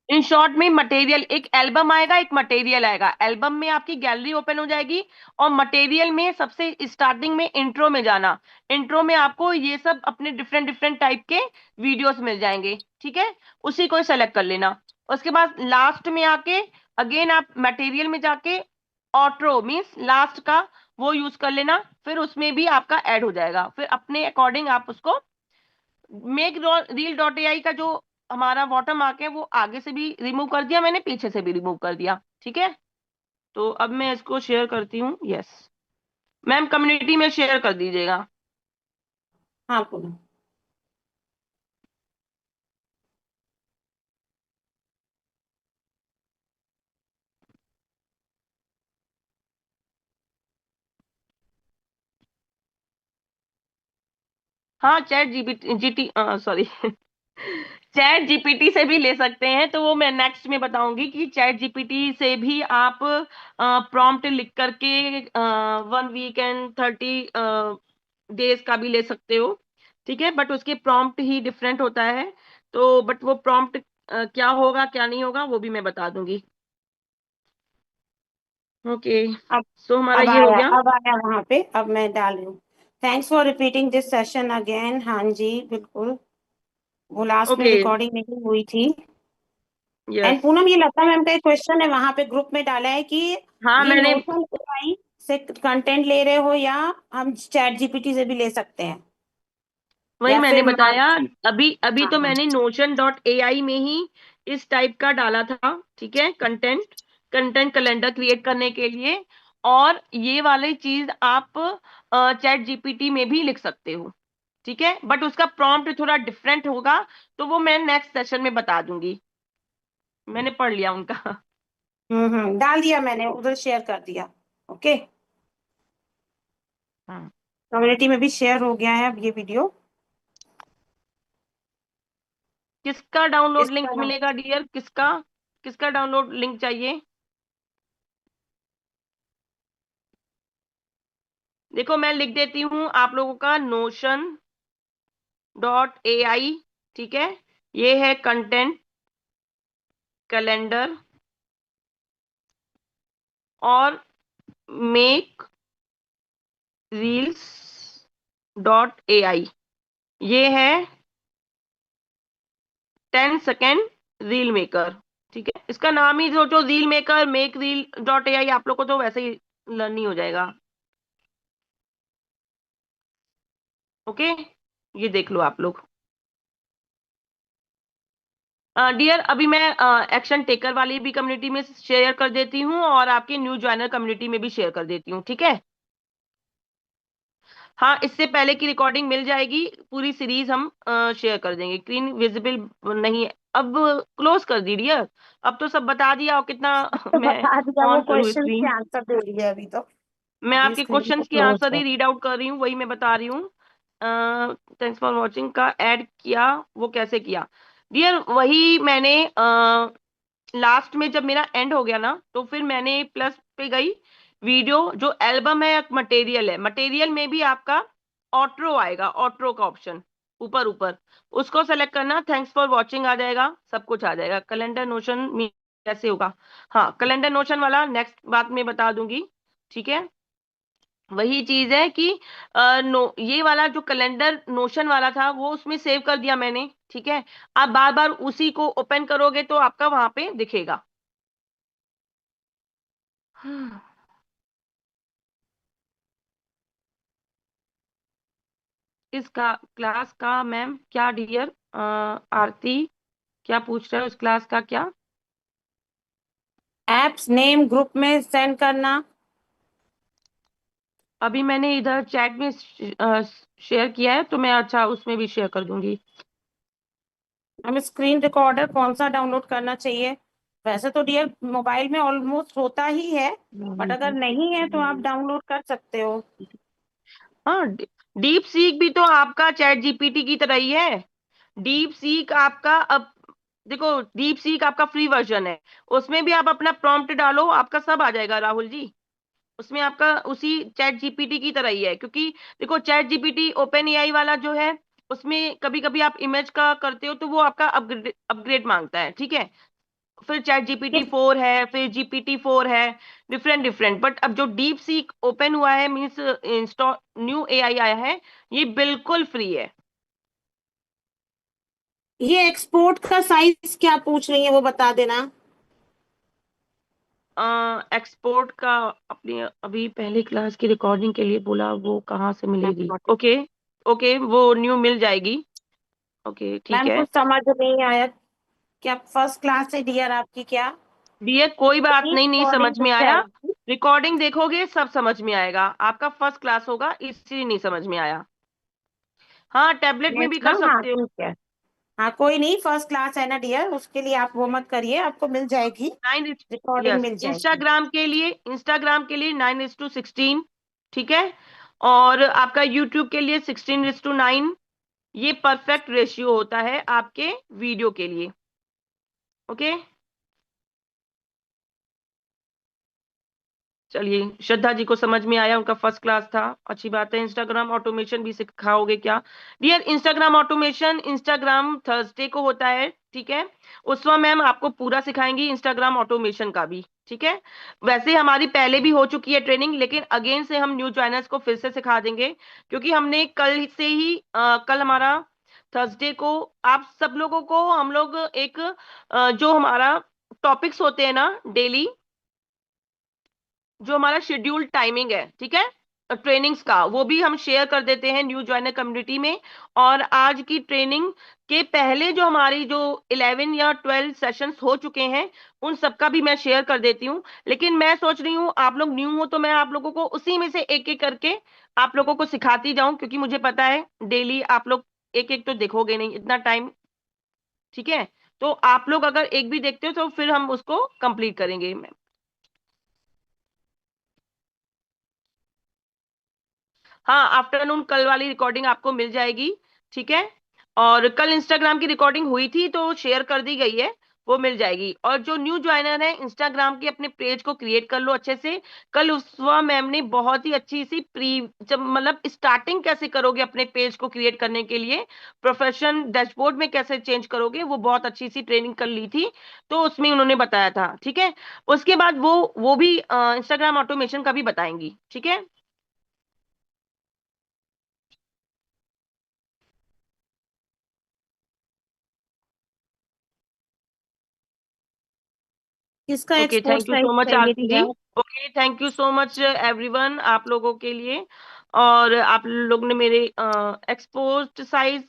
S1: इन शॉर्ट में मटेरियल, एक एल्बम आएगा, एक मटेरियल आएगा। एल्बम में आपकी गैलरी ओपन हो जाएगी और मटेरियल में सबसे स्टार्टिंग में इंट्रो में जाना। इंट्रो में आपको ये सब अपने डिफरेंट डिफरेंट टाइप के वीडियोस मिल जाएंगे। ठीक है, उसी को सेलेक्ट कर लेना। उसके बाद लास्ट में आके अगेन आप मटेरियल में जाके ऑट्रो मीन्स लास्ट का वो यूज कर लेना, फिर उसमें भी आपका ऐड हो जाएगा। फिर अपने अकॉर्डिंग आप उसको मेक रील डॉट एआई का जो हमारा वाटर मार्क है वो आगे से भी रिमूव कर दिया मैंने, पीछे से भी रिमूव कर दिया। ठीक है, तो अब मैं इसको शेयर करती हूँ, यस मैम, कम्युनिटी में शेयर कर दीजिएगा।
S2: हाँ बोलो।
S1: हाँ, chat GPT GT sorry chat GPT से भी ले सकते हैं, तो वो मैं नेक्स्ट में बताऊंगी कि चैट जीपीटी से भी आप प्रॉम्प्ट लिख करके 1 वीक एंड 30 डेज का भी ले सकते हो। ठीक है, बट उसके प्रॉम्प्ट ही डिफरेंट होता है। तो बट वो प्रॉम्प्ट क्या होगा क्या नहीं होगा वो भी मैं बता दूंगी। ओके,
S2: अब
S1: सो हमारा
S2: अब
S1: ये हो
S2: आया,
S1: गया।
S2: अब आया वहां पे, अब मैं डाल रही हूँ। Thanks for repeating this session again. हाँ जी, बिल्कुल, वो लास्ट में
S1: ओके।
S2: रिकॉर्डिंग नहीं हुई थी। And
S1: yes.
S2: पूनम, ये लता मैम का एक क्वेश्चन है वहां पे ग्रुप में डाला है कि
S1: हाँ,
S2: ये
S1: मैंने
S2: नोशन एआई से कंटेंट ले रहे हो या हम चैट जीपीटी से भी ले सकते हैं,
S1: वही
S2: या
S1: मैंने
S2: फिर
S1: बताया। अभी अभी
S2: हाँ
S1: तो
S2: हाँ।
S1: मैंने notion.ai में ही इस टाइप का डाला था। ठीक है, कंटेंट कंटेंट कैलेंडर क्रिएट करने के लिए। और ये वाली चीज आप चैट जीपीटी में भी लिख सकते हो। ठीक है, बट उसका प्रॉम्प्ट थोड़ा डिफरेंट होगा, तो वो मैं नेक्स्ट सेशन में बता दूंगी। मैंने पढ़ लिया उनका।
S2: डाल दिया मैंने, उधर शेयर कर दिया। ओके,
S1: हाँ।
S2: कम्युनिटी में भी शेयर हो गया है अब ये वीडियो।
S1: किसका डाउनलोड
S2: इसका
S1: लिंक
S2: नाम,
S1: मिलेगा डियर? किसका किसका डाउनलोड लिंक चाहिए? देखो, मैं लिख देती हूँ आप लोगों का notion.ai। ठीक है, ये है कंटेंट कैलेंडर और मेक रील्स .ai। ये है 10 सेकेंड रील मेकर। ठीक है, इसका नाम ही सोचो, reel maker make reel .ai। आप लोग को तो वैसे ही लर्न ही हो जाएगा। ओके, ये देख लो आप लोग। डियर, अभी मैं एक्शन टेकर वाली भी कम्युनिटी में शेयर कर देती हूँ और आपके न्यू ज्वाइनर कम्युनिटी में भी शेयर कर देती हूँ। ठीक है। हाँ, इससे पहले की रिकॉर्डिंग मिल जाएगी, पूरी सीरीज हम शेयर कर देंगे। स्क्रीन विजिबल नहीं है अब। क्लोज कर दी डियर। अब तो सब बता दिया, और कितना
S2: तो
S1: मैं
S2: बता दिया, वो
S1: ऑन करूँ
S2: क्वेश्चन के
S1: स्क्रीन?
S2: आंसर दे दिए अभी तो।
S1: मैं
S2: अभी
S1: आपके
S2: स्क्रीन को
S1: क्वेश्चंस की
S2: क्लोज
S1: आंसर
S2: कर।
S1: ही रीड आउट कर रही हूँ, वही मैं बता रही हूँ। थैंक्स फॉर वॉचिंग का ऐड किया, वो कैसे किया डियर? वही मैंने लास्ट में जब मेरा एंड हो गया ना, तो फिर मैंने प्लस पे गई। वीडियो जो एल्बम है, मटेरियल है, मटेरियल में भी आपका ऑट्रो आएगा, ऑट्रो का ऑप्शन ऊपर ऊपर, उसको सेलेक्ट करना। थैंक्स फॉर वॉचिंग आ जाएगा, सब कुछ आ जाएगा। कैलेंडर नोशन में कैसे होगा? हाँ, कैलेंडर नोशन वाला नेक्स्ट बात में बता दूंगी। ठीक है, वही चीज है कि ये वाला जो कैलेंडर नोशन वाला था वो उसमें सेव कर दिया मैंने। ठीक है, आप बार बार उसी को ओपन करोगे तो आपका वहां पे दिखेगा। इसका क्लास का मैम क्या डियर? आरती क्या पूछ रहे हो, उस क्लास का क्या?
S2: एप्स नेम ग्रुप में सेंड करना।
S1: अभी मैंने इधर चैट में शेयर किया है, तो मैं अच्छा उसमें भी शेयर कर दूंगी।
S2: हमें स्क्रीन रिकॉर्डर कौन सा डाउनलोड करना चाहिए? वैसे तो डियर मोबाइल में ऑलमोस्ट होता ही है, बट अगर नहीं है तो आप डाउनलोड कर सकते हो।
S1: हाँ, डीप सीक भी तो आपका चैट जीपीटी की तरह ही है। डीप सीक आपका, अब देखो, डीप सीक आपका फ्री वर्जन है। उसमें भी आप अपना प्रॉम्प्ट डालो, आपका सब आ जाएगा राहुल जी। उसमें आपका उसी चैट जीपीटी की तरह ही है, क्योंकि देखो, चैट जीपीटी ओपन एआई वाला जो है, उसमें कभी कभी आप इमेज का करते हो तो वो आपका अपग्रेड अपग्रेड मांगता है। ठीक है, फिर चैट
S2: ये
S1: जीपीटी 4 है, फिर GPT 4 है, डिफरेंट डिफरेंट। बट अब जो डीप सीक ओपन हुआ है, मीन्स इंस्टॉल न्यू एआई आया है, ये बिल्कुल फ्री है।
S2: ये एक्सपोर्ट का साइज क्या पूछ रही है, वो बता देना।
S1: एक्सपोर्ट का अपनी अभी पहले क्लास की रिकॉर्डिंग के लिए बोला, वो कहाँ से मिलेगी? ओके, ओके, वो न्यू मिल जाएगी। ओके, ठीक
S2: मैम
S1: है
S2: कुछ समझ नहीं आया, क्या फर्स्ट क्लास है डियर आपकी क्या?
S1: डियर, कोई बात नहीं, नहीं
S2: रिकॉर्डिंग
S1: समझ
S2: मिल
S1: में आया।
S2: जाएगी।
S1: रिकॉर्डिंग देखोगे सब समझ में आएगा। आपका फर्स्ट क्लास होगा, इसलिए नहीं समझ में आया। हाँ, टैबलेट में भी
S2: नेक्स्ट
S1: कर
S2: मैम, हाँ
S1: सकते हो।
S2: ठीक है। हाँ कोई नहीं, फर्स्ट क्लास है ना डियर, उसके लिए आप वो मत करिए, आपको मिल जाएगी,
S1: 9,
S2: रिकॉर्डिंग
S1: यस,
S2: मिल जाएगी।
S1: इंस्टाग्राम के लिए 9:16। ठीक है, और आपका यूट्यूब के लिए 16:9। ये परफेक्ट रेशियो होता है आपके वीडियो के लिए। ओके, चलिए, श्रद्धा जी को समझ में आया, उनका फर्स्ट क्लास था, अच्छी बात है। इंस्टाग्राम ऑटोमेशन भी सिखाओगे क्या dear? Instagram automation Instagram Thursday को होता है, ठीक है। उसमें मैम आपको पूरा सिखाएंगी इंस्टाग्राम ऑटोमेशन का भी, ठीक है। वैसे हमारी पहले भी हो चुकी है ट्रेनिंग, लेकिन अगेन से हम न्यू ज्वाइनर्स को फिर से सिखा देंगे, क्योंकि हमने कल से ही कल हमारा थर्सडे को आप सब लोगों को हम लोग एक जो हमारा टॉपिक्स होते हैं ना डेली, जो हमारा शेड्यूल्ड टाइमिंग है, ठीक है, ट्रेनिंग्स का, वो भी हम शेयर कर देते हैं न्यू ज्वाइनर कम्युनिटी में। और आज की ट्रेनिंग के पहले जो हमारी जो 11 या 12 सेशंस हो चुके हैं, उन सबका भी मैं शेयर कर देती हूँ। लेकिन मैं सोच रही हूँ आप लोग न्यू हो तो मैं आप लोगों को उसी में से एक एक करके आप लोगों को सिखाती जाऊं, क्योंकि मुझे पता है डेली आप लोग एक एक तो देखोगे नहीं इतना टाइम, ठीक है। तो आप लोग अगर एक भी देखते हो तो फिर हम उसको कंप्लीट करेंगे। हाँ, आफ्टरनून कल वाली रिकॉर्डिंग आपको मिल जाएगी, ठीक है। और कल इंस्टाग्राम की रिकॉर्डिंग हुई थी तो शेयर कर दी गई है, वो मिल जाएगी। और जो न्यू ज्वाइनर है, इंस्टाग्राम के अपने पेज को क्रिएट कर लो अच्छे से। कल उसवा मैम ने बहुत ही अच्छी सी प्री, जब मतलब स्टार्टिंग कैसे करोगे अपने पेज को क्रिएट करने के लिए, प्रोफेशन डैशबोर्ड में कैसे चेंज करोगे, वो बहुत अच्छी सी ट्रेनिंग कर ली थी, तो उसमें उन्होंने बताया था, ठीक है। उसके बाद वो भी इंस्टाग्राम ऑटोमेशन का भी बताएंगी, ठीक है।
S2: किसका
S1: okay,
S2: export
S1: thank you
S2: size
S1: so much
S2: चाहिए
S1: आरती
S2: थी
S1: जी।
S2: यार?
S1: Okay, thank you so much everyone, आप लोगों के लिए। और आप लोग ने मेरे export size,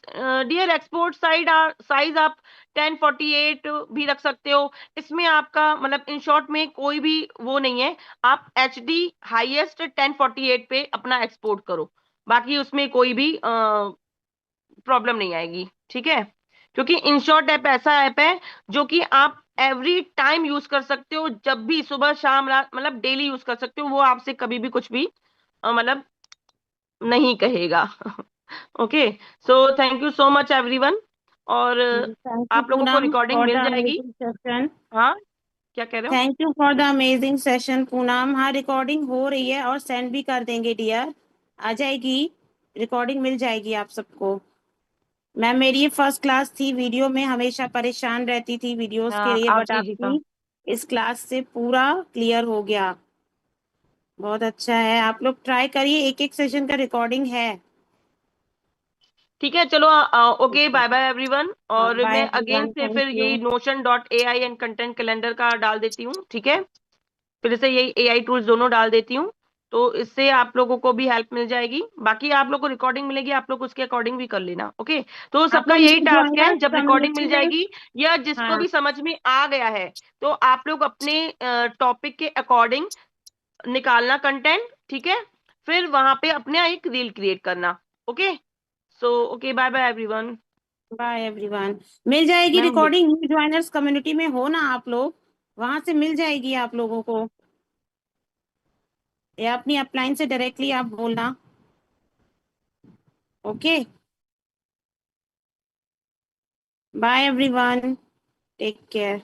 S1: dear export size आप 1048 भी रख सकते हो। इसमें आपका मतलब इन शॉर्ट में कोई भी वो नहीं है, आप HD हाईएस्ट 1048 पे अपना एक्सपोर्ट करो, बाकी उसमें कोई भी प्रॉब्लम नहीं आएगी, ठीक है। क्योंकि इनशॉर्ट ऐप ऐसा ऐप है जो कि आप एवरी टाइम यूज कर सकते हो, जब भी, सुबह शाम रात, मतलब डेली यूज कर सकते हो, वो आपसे कभी भी कुछ भी मतलब नहीं कहेगा। Okay, so thank you so much everyone. और
S2: थैंक यू
S1: आप लोगों को
S2: पूनम
S1: रिकॉर्डिंग
S2: फॉर द
S1: मिल जाएगी।
S2: Amazing session.
S1: हाँ, क्या कह रहे हो?
S2: Thank you for the amazing session Poonam. हाँ, रिकॉर्डिंग हो रही है और सेंड भी कर देंगे डियर, आ जाएगी, रिकॉर्डिंग मिल जाएगी आप सबको। मैम मेरी ये फर्स्ट क्लास थी, वीडियो में हमेशा परेशान रहती थी वीडियोस के
S1: हाँ,
S2: लिए, बट
S1: आरती जी का।
S2: आपकी इस क्लास से पूरा क्लियर हो गया। बहुत अच्छा है, आप लोग ट्राई करिए, एक एक सेशन का रिकॉर्डिंग है।
S1: ठीक है, चलो, ओके, बाय बाय एवरीवन।
S2: हाँ,
S1: और
S2: बाय
S1: मैं अगेन
S2: एवरीवन,
S1: से
S2: थैंक
S1: फिर
S2: यू।
S1: यही notion.ai एंड कंटेंट कैलेंडर का डाल देती हूँ, ठीक है। फिर से यही AI टूल्स दोनों डाल देती हूँ, तो इससे आप लोगों को भी हेल्प मिल जाएगी। बाकी आप लोग को रिकॉर्डिंग मिलेगी, आप लोग उसके अकॉर्डिंग भी कर लेना, ओके। तो
S2: आप
S1: सबका
S2: लोग
S1: यही
S2: न्यू
S1: टास्क है,
S2: ज्वाइनर्स
S1: जब रिकॉर्डिंग
S2: कम्युनिटी
S1: मिल
S2: में।
S1: जाएगी या जिसको
S2: हाँ,
S1: भी समझ में आ गया है, तो आप लोग अपने टॉपिक के अकॉर्डिंग निकालना कंटेंट, ठीक है। फिर वहां पे अपने एक रील क्रिएट करना, okay. So okay, bye bye everyone.
S2: Bye everyone. मिल जाएगी
S1: ma'am,
S2: recording, new joiners community में हो ना आप लोग, वहां से मिल जाएगी आप लोगों को, या अपनी अपलाइन से डायरेक्टली आप बोलना। Okay, bye everyone, take care.